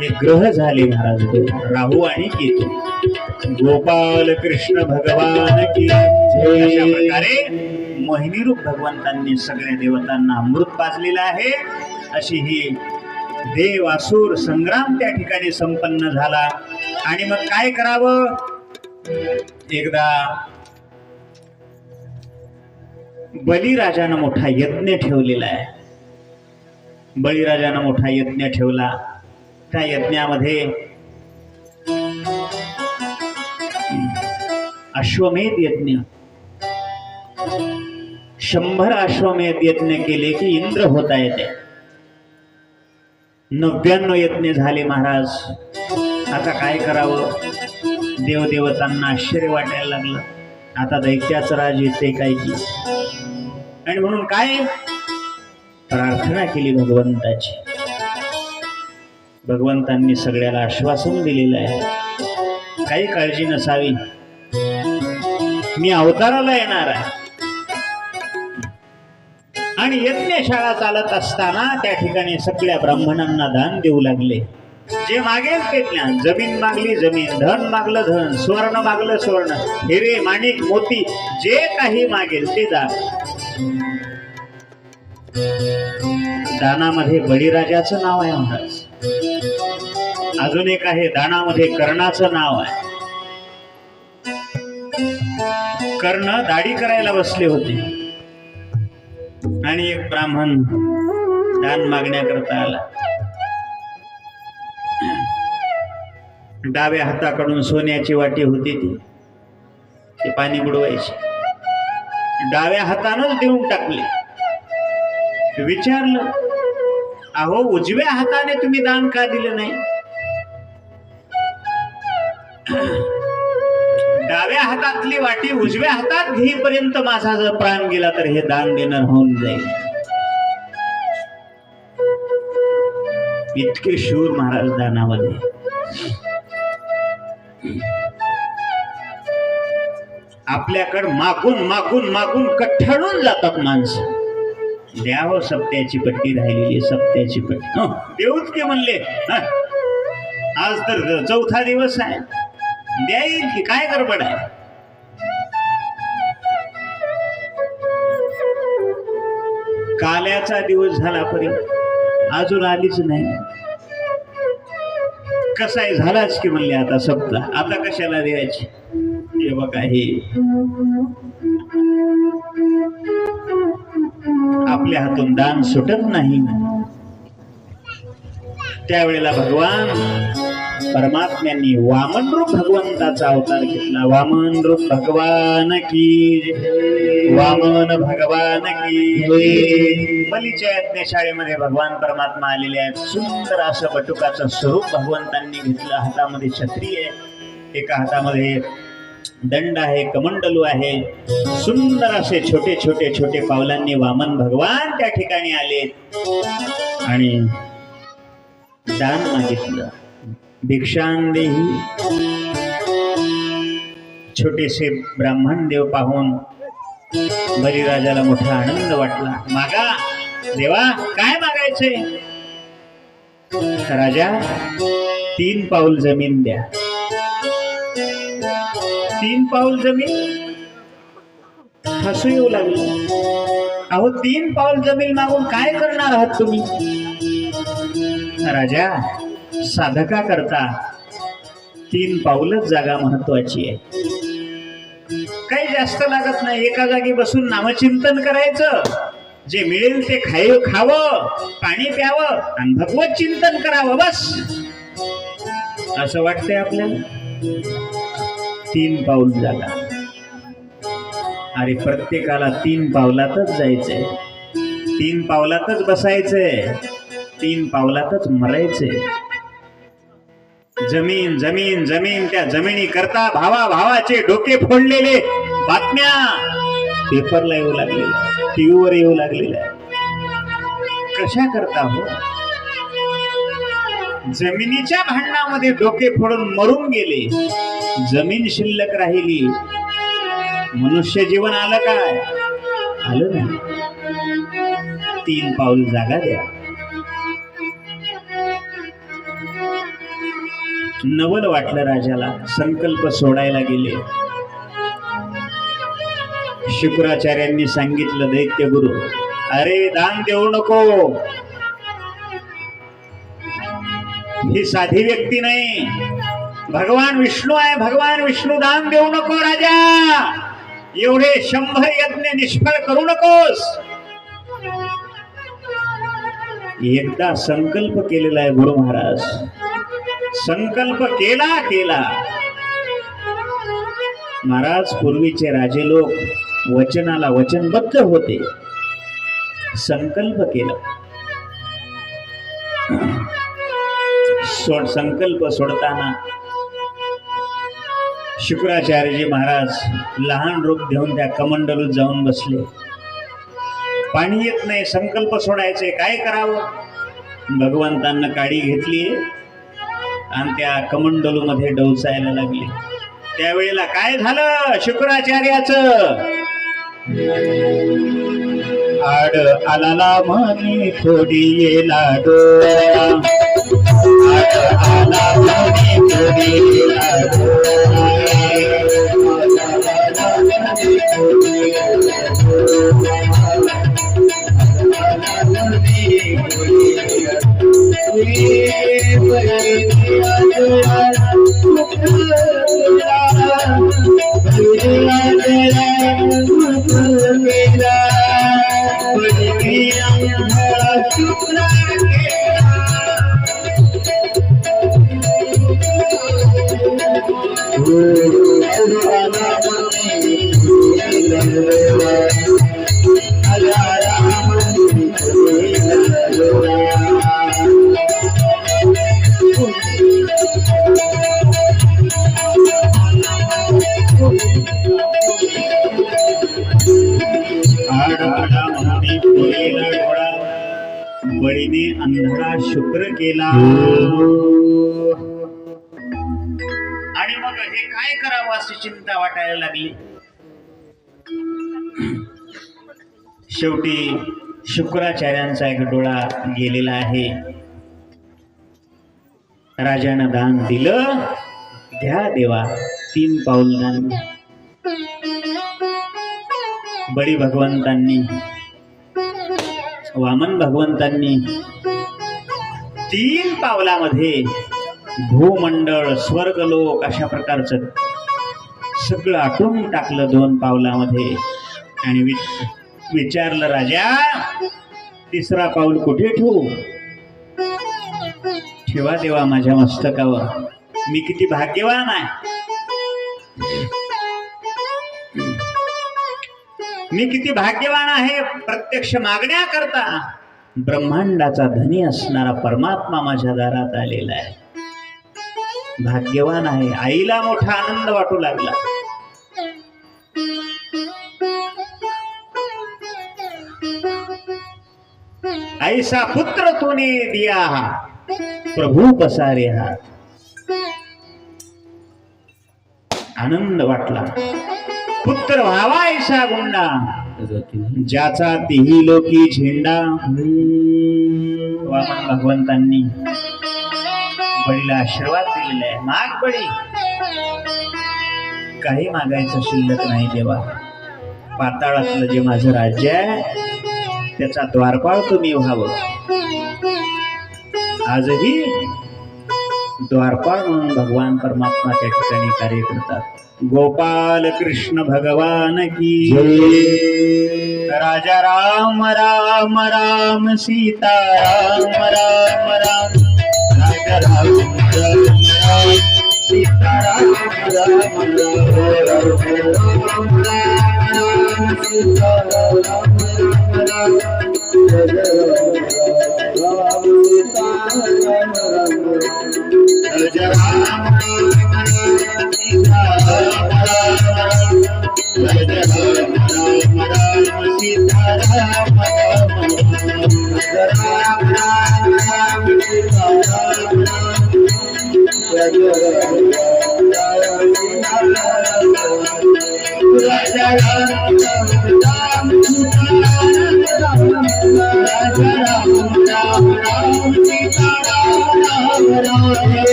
A: हे ग्रह झाले महाराज, राहू आणि केतू. गोपाल कृष्ण भगवान की जय. अशा प्रकारे मोहिनी रूप भगवंतांनी सगळ्या देवतांना अमृत पाजलेलं आहे. अशी ही देव असुर संग्राम त्या ठिकाणी संपन्न झाला. आणि मग काय करावं? एकदा बलिराजानं मोठा यज्ञ ठेवलेला आहे. बळीराजानं मोठा यज्ञ ठेवला. त्या यज्ञामध्ये अश्वमेध यज्ञ, 100 अश्वमेध यज्ञ केले की इंद्र होता येते. 99 यज्ञ झाले महाराज. आता काय करावं? देवदेवतांना आश्चर्य वाटायला लागलं. आता दैत्याचं राज येते काय की. आणि म्हणून काय प्रार्थना केली भगवंताची. भगवंतांनी सगळ्याला आश्वासन दिलेलं आहे, काही काळजी नसावी, मी अवताराला येणार आहे. आणि यज्ञशाळा चालत असताना त्या ठिकाणी सगळ्या ब्राह्मणांना दान देऊ लागले. जे मागेल ते ज्ञान. जमीन मागली जमीन, धन मागलं धन, स्वर्ण मागलं स्वर्ण, हिरे माणिक मोती, जे काही मागेल ते दान. दानामध्ये बळीराजाचं नाव आहे महाराज. अजून एक आहे दानामध्ये कर्णाचं नाव आहे. कर्ण दाढी करायला बसले होते आणि एक ब्राह्मण दान मागण्याकरता आला. डाव्या हाताकडून सोन्याची वाटी होती ती पाणी बुडवायची. डाव्या हातानंच देऊन टाकले. विचारलं, अहो उजव्या हाताने तुम्ही दान का दिलं नाही? डाव्या हातातली वाटी उजव्या हातात घेईपर्यंत माझा जर प्राण गेला तर हे दान देणं होऊन जाईल. इतके शूर महाराज दानामध्ये. आपल्याकडं मागून मागून मागून कठ्ठळून जातात माणसं. द्यावं सप्त्याची पट्टी राहिलेली, सप्त्याची पट्टी देऊच की म्हणले. आज तर चौथा दिवस आहे, द्या येईल की, काय गडबड आहे? काल्याचा दिवस झाला पर्यंत अजून आलीच नाही. कसाय झालाच की म्हणले आता सप्ताह, आता कशाला द्यायची? हे बघा, हे आपल्या हातून दान सुटत नाही. त्यावेळेला भगवान परमात्म्यांनी वामन रूप भगवंताचा अवतार घेतला. वामन रूप भगवान की जय, वामन भगवान की जय. बलीच्या यज्ञशाळेमध्ये भगवान परमात्मा आलेले आहेत. सुंदर असं बटुकाचं स्वरूप भगवंतांनी घेतलं. हातामध्ये छत्री आहे, एका हातामध्ये दंड आहे, कमंडलू आहे. सुंदर असे छोटे छोटे छोटे पावलांनी वामन भगवान त्या ठिकाणी आले आणि दान मागितलं. भिक्षांदेही. छोटेसे ब्राह्मण देव पाहून बळीराजाला मोठा आनंद वाटला. मागा देवा, काय मागायचंय? राजा, 3 पाऊल जमीन द्या. 3 पाऊल जमीन? हसू येऊ लागलं. अहो 3 पाऊल जमीन मागून काय करणार आहात तुम्ही? राजा, साधका करता 3 पाऊलच जागा महत्वाची आहे. काही जास्त लागत नाही. एका जागी बसून नामचिंतन करायचं, जे मिळेल ते खावं, पाणी प्यावं आणि भगवत चिंतन करावं, बस. असं वाटतंय आपल्याला. 3 पाऊल जागा. अरे प्रत्येकाला 3 पावलातच जायचंय, 3 पावलातच बसायचंय, 3 पावलातच मरायचंय. जमीन जमीन जमीन, त्या जमिनी करता भावा भावाचे डोके फोडलेले बातम्या पेपरला येऊ लागलेल्या, टीव्हीवर येऊ लागलेल्या. कशा करता हो? जमिनीच्या भांडणामध्ये डोके फोडून मरून गेले, जमीन शिल्लक राहिली. मनुष्य जीवन आलं काय? आलं नाही. 3 पाऊल जागा द्या. नवल वाटलं राजाला. संकल्प सोडायला गेले. शुक्राचार्यांनी सांगितलं, दैत्य गुरु, अरे दान देऊ नको. ही साधी व्यक्ती नाही, भगवान विष्णू आहे. भगवान विष्णू, दान देऊ नको राजा. एवढे 100 यज्ञ निष्फळ करू नकोस. एकदा संकल्प केलेला आहे गुरु महाराज. संकल्प केला महाराज. पूर्वीचे राजे लोक वचनाला वचनबद्ध होते. संकल्प केला. संकल्प सोडताना शुक्राचार्यजी महाराज लहान रूप घेऊन त्या कमंडलूत जाऊन बसले. पाणी येत नाही, संकल्प सोडायचे, काय करावं? भगवंतांना काडी घेतली आणि त्या कमंडलू मध्ये डोसायला लागले. त्यावेळेला काय झालं शुक्राचार्याचं? आड आला म्हणी थोडी येला डोळा, आड
B: आला कोणी कोणीला
A: बळीने अंधळा शुक्र केला. आणि मग हे काय करावं अशी चिंता वाटायला लागली. शेवटी शुक्राचार्यांचा एक डोळा गेलेला आहे. राजानं दान दिलं, घ्या देवा, 3 पाऊल दान. बळी भगवंतांनी, वामन भगवंतांनी 3 पावलामध्ये भूमंडळ, स्वर्गलोक अशा प्रकारचं सगळं आटून टाकलं 2 पावलामध्ये. आणि विचारलं, राजा 3रा पाऊल कुठे ठेवू? ठेवा देवा माझ्या मस्तकावर, मी किती भाग्यवान आहे, मी किती भाग्यवान आहे. प्रत्यक्ष मागण्या करता ब्रह्मांडाचा धनी असणारा परमात्मा माझ्या दारात आलेला आहे. भाग्यवान आहे. आईला मोठा आनंद वाटू लागला. ऐसा पुत्र तूने दिया प्रभू पसारे हा. आनंद वाटला. पुत्र व्हावा ऐसा गुंडा, ज्याचा तिही लोकी झेंडा. वामन भगवंतांनी बळीला आशीर्वाद दिलेला आहे. माग बळी, काही मागायचं शिल्लक नाही देवा. पाताळातलं जे माझं राज्य आहे त्याचा द्वारपाळ तुम्ही व्हावं. आजही द्वारपाळ म्हणून भगवान परमात्मा त्या ठिकाणी कार्य करतात. गोपाल कृष्ण भगवान की जय. राजा राम राम राम सीता राम राम राम. राजा राम राम राम सीता राम राम राम सीता राम राम.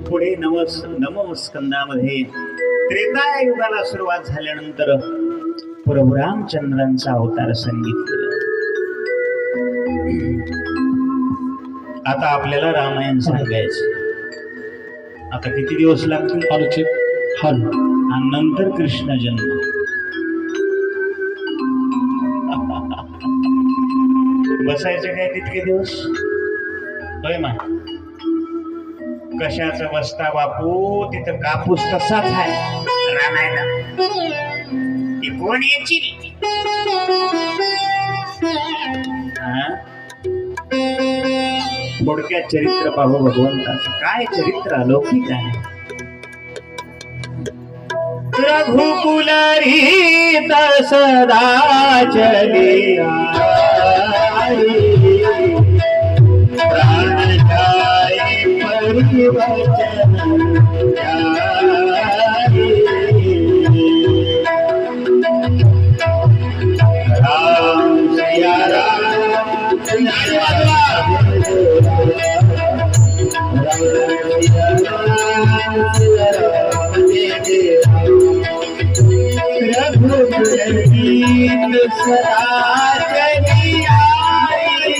A: पुढे नमस्कंदामध्ये त्रेतायुगाला सुरुवात झाल्यानंतर प्रभू रामचंद्रांचा अवतार सांगितलेला. आता आपल्याला रामायण सांगायचं. आता किती दिवस लागतील? आणि नंतर कृष्ण जन्म. बसायचे काय तितके दिवस? होय मा, कशाचं बसता बापू, तिथं कापूस तसाच आहे रानायला. ती कोण येतील? हा? थोडक्यात चरित्र पाहू भगवंताचं. काय चरित्र अलौकिक आहे. रघुकुलरीत सदा चली आई, प्राण जाए परिवचन जाई। राम सिया राम सिया राम सिया राम सिया राम जय जय रघुकुलरीत सदा चली आई,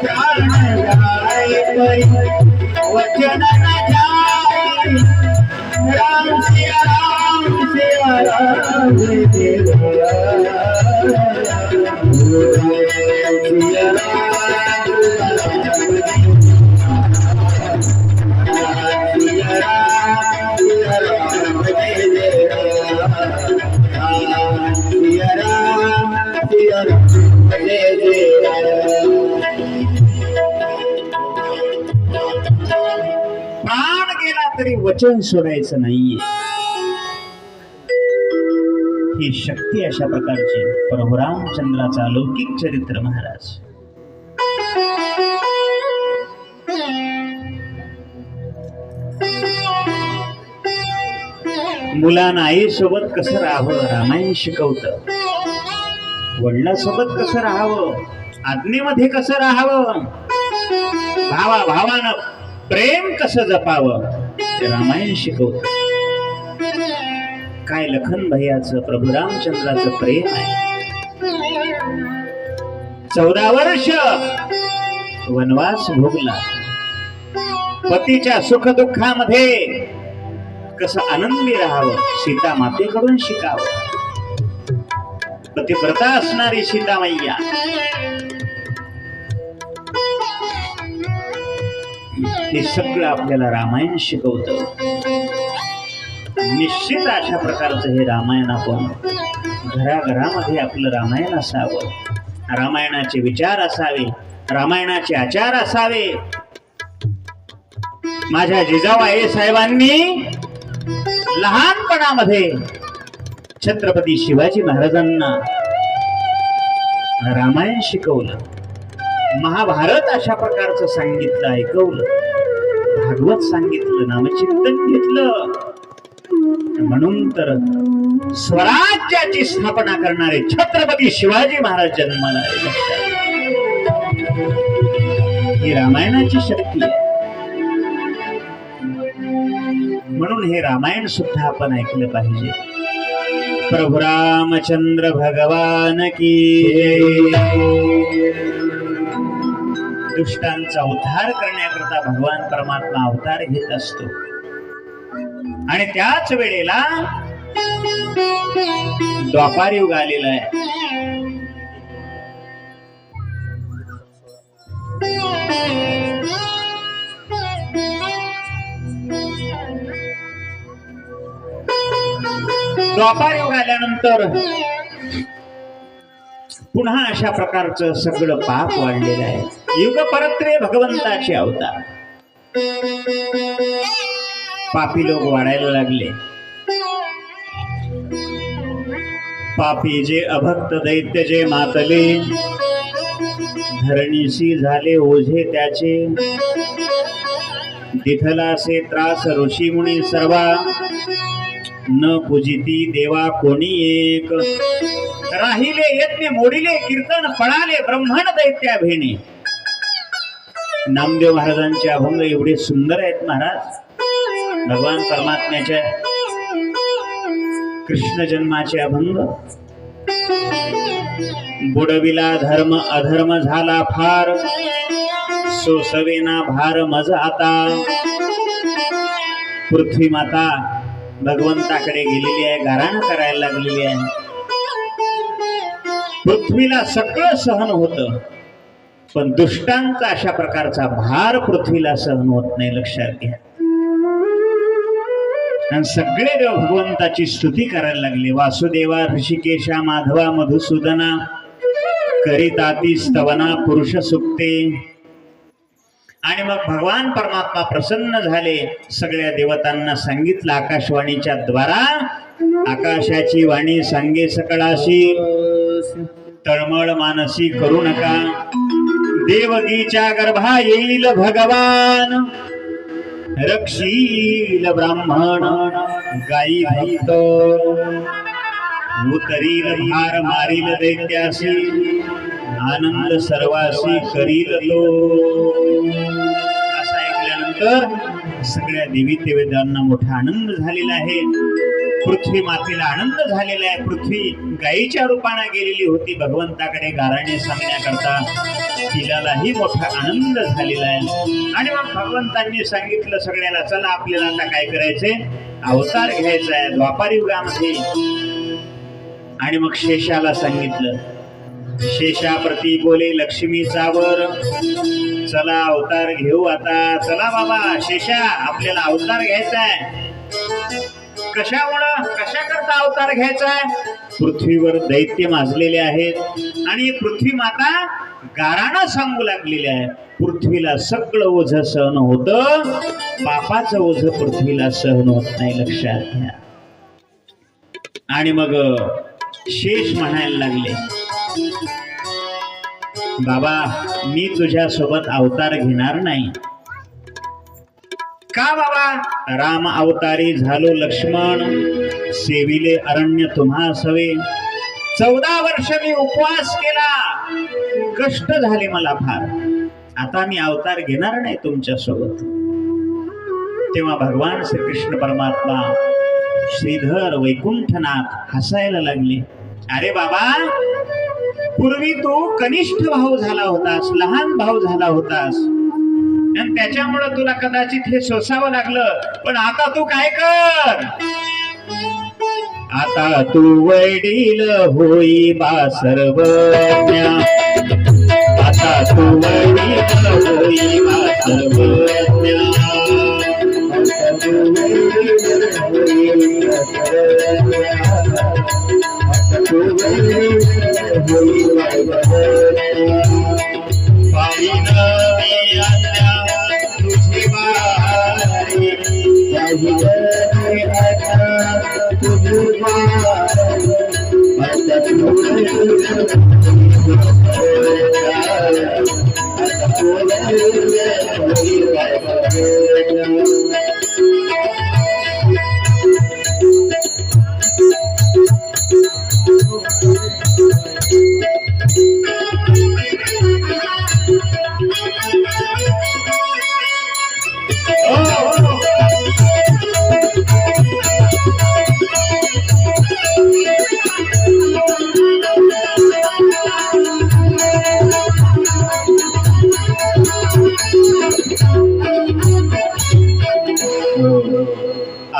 A: प्राण जाए परिवचन न जाई। राम सिया राम जय जय सिया प्राण गेला तरी वचन सोडायचं नाहीये. ही शक्ती अशा प्रकारची प्रभू रामचंद्राचा अलौकिक चरित्र महाराज. मुलांना आईसोबत कसं राहावं रामायण शिकवतं. वडिलांसोबत कसं राहावं, आज्ञेमध्ये कसं राहावं, भावानं प्रेम कसं जपावं ते रामायण शिकवतं. काय लखन भैयाचं प्रभू रामचंद्राचं प्रेम आहे. 14 वर्ष वनवास भोगला. पतीच्या सुखदुःखामध्ये कसं आनंदी राहावं सीता मातेकडून शिकावं. पतिव्रता असणारी सीता मैया हे सगळं आपल्याला रामायण शिकवतं. निश्चित अशा प्रकारचं हे रामायण आपण घराघरामध्ये आपलं रामायण असावं. रामायणाचे विचार असावे, रामायणाचे आचार असावे. माझ्या जिजाऊ आई साहेबांनी लहानपणामध्ये छत्रपती शिवाजी महाराजांना रामायण शिकवलं, महाभारत अशा प्रकारचं सांगितलं, ऐकवलं, भागवत सांगितलं, नामचिंतन घेतलं. म्हणून तर स्वराज्याची स्थापना करणारे छत्रपती शिवाजी महाराज जन्माला आले. ही रामायणाची शक्ती आहे. म्हणून हे रामायण सुद्धा आपण ऐकलं पाहिजे. प्रभु रामचंद्र भगवान की दुष्टांचा उद्धार करण्याकरता भगवान परमात्मा अवतार घेत असतो. आणि त्याच वेळेला द्वापार युग आलेला आहे. द्वापार युग आल्यानंतर पुन्हा अशा प्रकारचं सगळं पाप वाढलेलं आहे. युग परत्रे भगवंताचे अवतार. पापी लोक वाढायला लागले. पापी जे अभक्त दैत्य जे मातले, धरणीसी झाले ओझे त्याचे. दिथलासे त्रास ऋषी मुनी सर्वा, न पूजिती देवा कोणी एक. राहिले यज्ञ मोडिले कीर्तन पळाले ब्रह्मण दैत्या भेणे. नामदेव महाराजांचे अभंग एवढे सुंदर आहेत महाराज. भगवान परमात्म्याच्या कृष्ण जन्माचे अभंग. बुडविला धर्म अधर्म झाला फार, सोसवेना भार मज आता. पृथ्वी माता भगवंताकडे गेलेली आहे, गाराण करायला लागलेली आहे. पृथ्वीला सगळं सहन होतं, पण दुष्टांचा अशा प्रकारचा भार पृथ्वीला सहन होत नाही. लक्षात घ्या. आणि सगळे देव भगवंताची स्तुती करायला लागले. वासुदेवा, ऋषिकेशा, माधवा, मधुसूदना करिताती स्तवना पुरुष सुक्ते. आणि मग भगवान परमात्मा प्रसन्न झाले. सगळ्या देवतांना सांगितलं आकाशवाणीच्या द्वारा, आकाशाची वाणी सांगे सकळाशी, तळमळ मानसी करू नका. देवगीच्या गर्भा येईल भगवान, रक्षील ब्राह्मण गायी भक्त. उतरील भार मारील दैत्यासी, आनंद सर्वासी करील तो. असं ऐकल्यानंतर सगळ्या देवी देवतांना मोठा आनंद झालेला आहे. पृथ्वी मातेला आनंद झालेला आहे. पृथ्वी गायीच्या रूपाने गेलेली होती भगवंताकडे गाराणे सांगण्याकरता. तिलाही मोठा आनंद झालेला आहे. आणि मग भगवंतांनी सांगितलं सगळ्याला, चला आपल्याला आता काय करायचंय, अवतार घ्यायचा आहे द्वापार युगामध्ये. आणि मग शेषाला सांगितलं. शेषाप्रती बोले लक्ष्मीचा वर, चला अवतार घेऊ आता. चला बाबा शेषा, आपल्याला अवतार घ्यायचा आहे. कशामुळं, कशा करता अवतार घ्यायचा आहे? पृथ्वीवर दैत्य माजलेले आहेत आणि पृथ्वी माता गाराणं सांगू लागलेले आहे. पृथ्वीला सगळं ओझ सहन होतं, पापाचं ओझ पृथ्वीला सहन होत नाही, लक्षात घ्या. आणि मग शेष म्हणायला लागले, बाबा मी तुझ्या सोबत अवतार घेणार नाही. का बाबा? राम अवतारी झालो लक्ष्मण, सेविले अरण्य तुम्हा सवे. 14 वर्ष मी उपवास केला, कष्ट झाले मला फार. आता मी अवतार घेणार नाही तुमच्या सोबत. तेव्हा भगवान श्रीकृष्ण परमात्मा श्रीधर वैकुंठनाथ हसायला लागले. अरे बाबा, पूर्वी तू कनिष्ठ भाऊ झाला होतास, लहान भाऊ झाला होतास, आणि त्याच्यामुळे तुला कदाचित हे सोसावं लागलं. पण आता तू काय कर, आता तू वडील होई बा सर्वज्ञा. आता तू वडील होई बा सर्वज्ञा.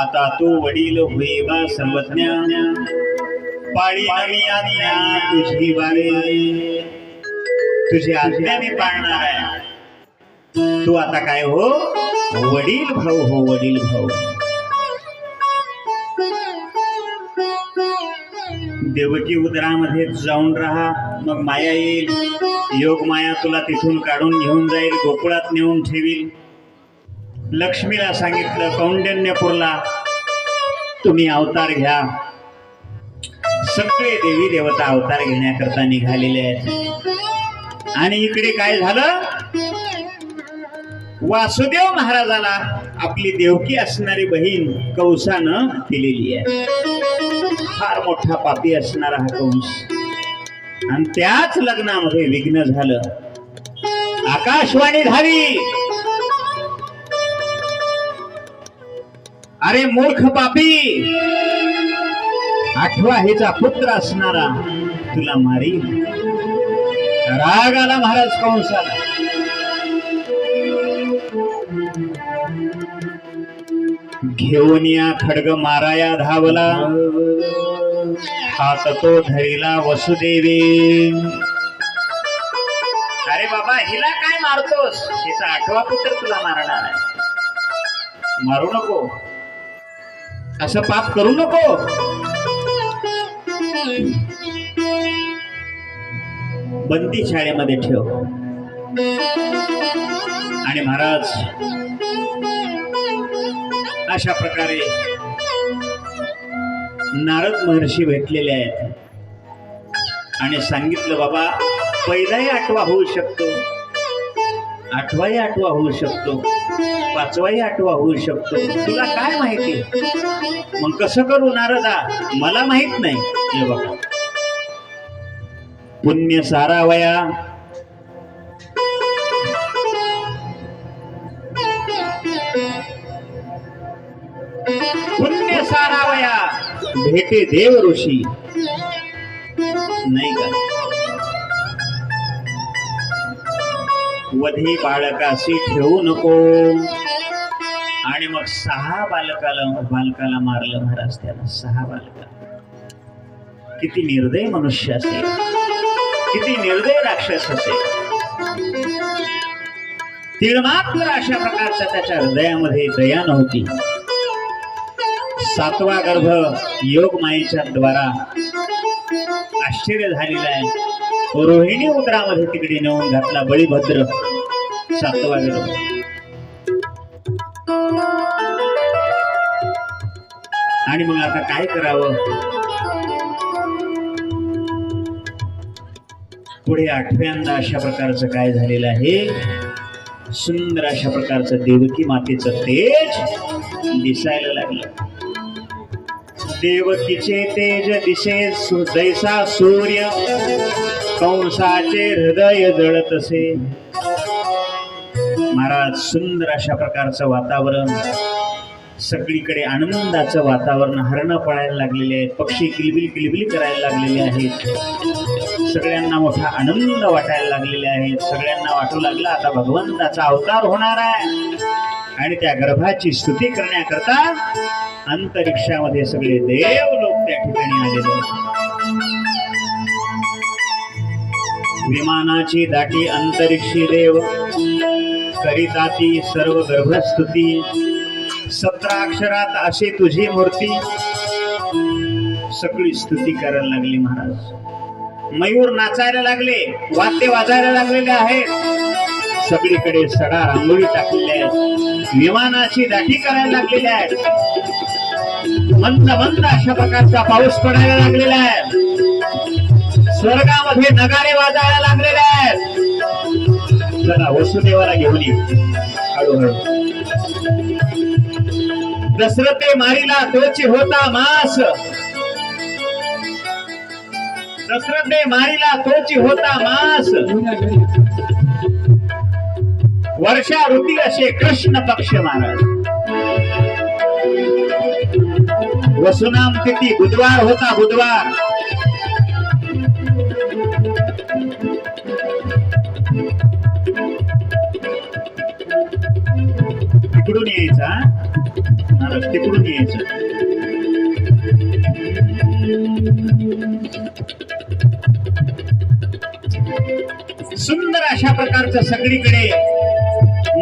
A: आता तू वडील होईबा सर्वज्ञा. पाळी नवी आज्ञा तुझी वारे, तुझी आज्ञा मी पाळणार आहे. तू आता काय हो, वडील भाऊ हो, वडील भाऊ. देवकी उदरामध्ये जाऊन राहा, मग माया येईल. योग माया तुला तिथून काढून घेऊन जाईल, गोकुळात नेऊन ठेवील. लक्ष्मीला सांगितलं कौंडिण्यपूरला तुम्ही अवतार घ्या. सगळे देवी देवता अवतार घेण्याकरता निघालेले आहेत. आणि इकडे काय झालं, वासुदेव महाराजाला आपली देवकी असणारी बहीण कंसानं दिलेली आहे. फार मोठा पापी असणारा हा कंस. आणि त्याच लग्नामध्ये विघ्न झालं. आकाशवाणी झाली, अरे मूर्ख पापी, 8वा हिचा पुत्र असणारा तुला मारी. राग आला महाराज कंसाला. घेऊन या खड्ग माराया धावला, हात तो धरिला वसुदेवी. अरे बाबा, हिला काय मारतोस, हिचा 8वा पुत्र तुला मारणार आहे, मारू नको. असं पाप करू नको. बंदी शाळेमध्ये ठेव. आणि महाराज अशा प्रकारे नारद महर्षी भेटलेले आहेत आणि सांगितलं, बाबा पहिलाही आठवा होऊ शकतो, आठवाही आठवा होऊ शकतो, पाचवाही आठवा होऊ शकतो, तुला काय माहिती? मग कसं करू नारदा? मला माहित नाही. हे बघा, पुण्य सारावया, पुण्य सारावया, भेटे देव ऋषी. नाही का? वधी बाळकाशी ठेवू नको. आणि मग 6 बालकाला मारलं महाराज. त्याला 6 बालका. किती निर्दय मनुष्य असेल, किती निर्दय राक्षस असेल. तिळमात्र अशा प्रकारचा त्याच्या हृदयामध्ये दया नव्हती. 7वा गर्भ योग मायेच्या द्वारा आश्चर्य झालेला आहे. रोहिणी उदरामध्ये तिकडे नेऊन घातला बळीभद्र. 7वा गर्भ. आणि मग आता काय करावं? पुढे 8व्यांदा अशा प्रकारचं काय झालेलं आहे? सुंदर अशा प्रकारचं देवकी मातेचं तेज दिसायला लागलं. देवकीचे तेज दिसे दैसा सूर्य, कंसाचे हृदय जळत असे. महाराज सुंदर अशा प्रकारचं वातावरण, सगळीकडे आनंदाचं वातावरण. हरणं पळायला लागलेले आहेत, पक्षी किलबिल किलबिल करायला लागलेले आहेत. सगळ्यांना मोठा आनंद वाटायला लागलेले आहेत. सगळ्यांना वाटू लागला आता भगवंताचा अवतार होणार आहे. आणि त्या गर्भाची स्तुती करण्याकरता अंतरिक्षामध्ये सगळे देव लोक त्या ठिकाणी आलेले आहेत. विमानाची दाटी अंतरिक्षी देव करिताती सर्व गर्भस्तुती. 17 अक्षरात असे तुझी मूर्ती. सगळी स्तुती करायला लागली महाराज. मयूर नाचायला लागले, वाद्य वाजायला लागलेले आहेत. सगळीकडे सडा रांगोळी टाकलेल्या आहेत. विमानाची दाटी करायला लागलेल्या आहेत. मंद मंद अशा प्रकारचा पाऊस पडायला लागलेला आहे. स्वर्गामध्ये नगारे वाजायला लागलेले आहेत. चला वसुदेवाला घेऊन ये हळूहळू. दशरथे मारिला तोची होता मास. दशरथे मारिला तोची होता मास. वर्षा ऋती असे कृष्ण पक्ष महाराज. वसुनाम तिथी बुधवार होता बुधवार. तिकडून यायचा महाराज, तिकडून यायचं. सुंदर अशा प्रकारचं सगळीकडे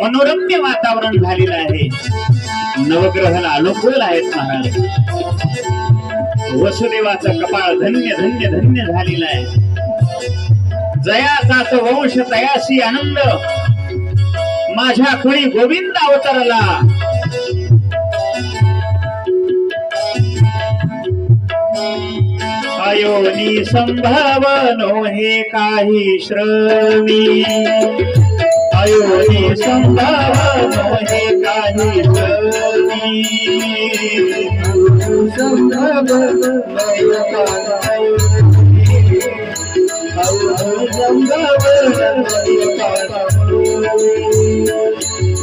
A: मनोरम्य वातावरण झालेलं आहे. नवग्रह अनुकूल आहेत महाराज. वसुदेवाचं कपाळ धन्य धन्य धन्य झालेलं आहे. जयाचाच वंश तयासी आनंद. माझ्या कुणी गोविंद अवतरला. अयोनी संभावनो हे काही श्रवी. अयोनी संभावनो हे काही श्रवी.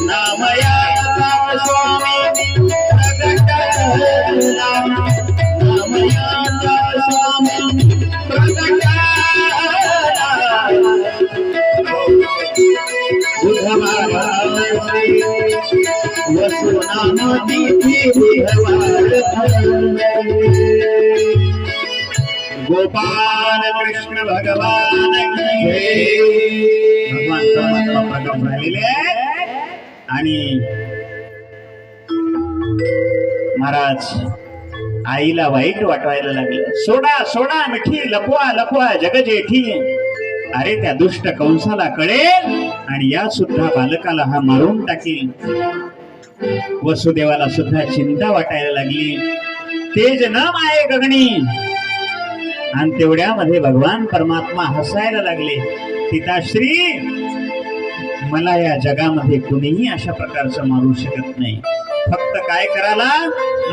A: नामयाचा स्वामी प्रगटला. नामयाचा स्वामी प्रगटला. बुधवारासी वसुनाम तिथी बुधवार. गोपाल कृष्ण भगवान की जय. भगवान परमात्मा प्रकट झालेले आहे. आणि महाराज आईला वाईट वाटवायला लागलं. सोडा सोडा मिठी, लपवा लपवा जग जेठी. अरे त्या दुष्ट कंसाला कळेल आणि या सुद्धा बालकाला हा मारून टाकील. वसुदेवाला सुद्धा चिंता वाटायला लागली. तेज न माये गगनी. आणि तेवढ्यामध्ये भगवान परमात्मा हसायला लागले. पिताश्री, मला या जगामध्ये कुणीही अशा प्रकारचं मारू शकत नाही. फक्त काय कराला,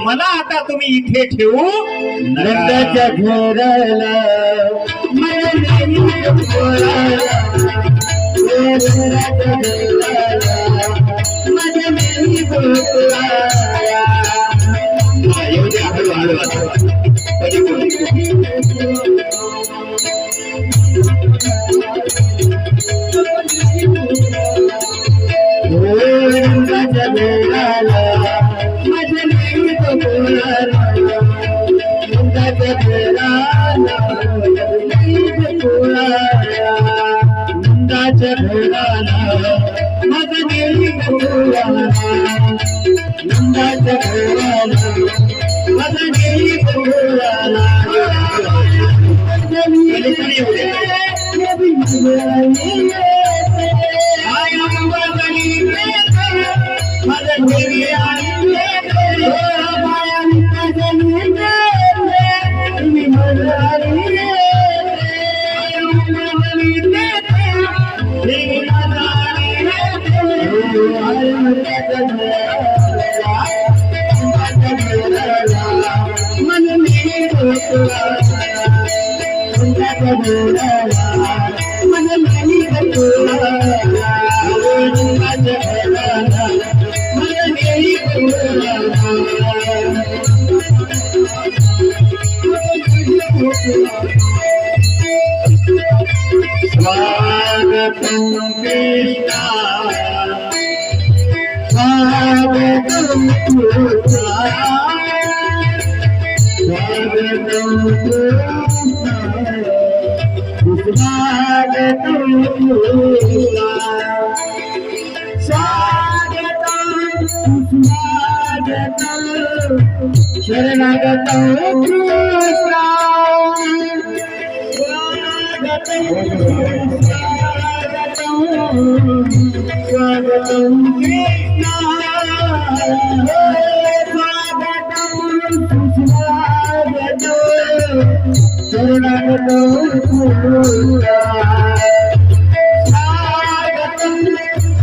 A: मला आता तुम्ही इथे ठेवू
B: नंदाच्या घराला मला नाही बोलायला. नंदाच्या घराला मला नाही बोलायला. येऊ दे, हळू हळू नंदाच्या घराला माझ्या नाही बोलायला. नंदाच्या घराला नाही बोलायला. नंदाच्या घराला माझ्या नाही बोलायला. नंदाच्या घराला माझ्या नाही बोलायला. स्वागतम कृष्णा स्वागतम कृष्णा स्वागतम कृष्णा स्वागतम कृष्णा स्वागतम स्वागतम शरणागतम कृष्णा स्वागतम कृष्णा स्वागतम सुस्वागतम शरणागतम कृष्णा स्वागतम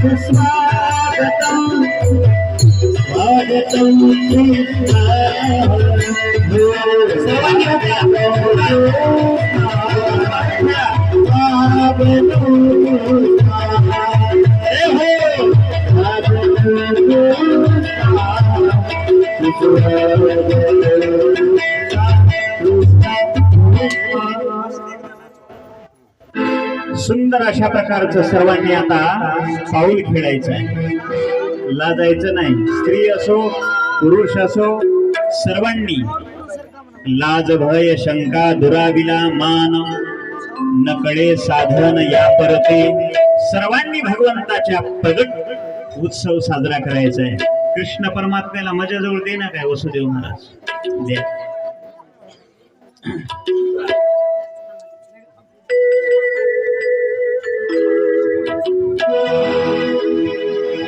B: सुस्वागतम स्वागतम कृष्णा.
A: सुंदर अशा प्रकारचं सर्वांनी आता पाऊल खेळायचं आहे. लाजायचं नाही. स्त्री असो पुरुष असो सर्वांनी लाज भय शंका दुराविला मान नकळे साधन या परते. सर्वांनी भगवंताच्या प्रगट उत्सव साजरा करायचा आहे. कृष्ण परमात्म्याला माझ्याजवळ दे ना काय वसुदेव महाराज द्या.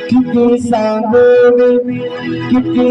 B: किती सांगू किती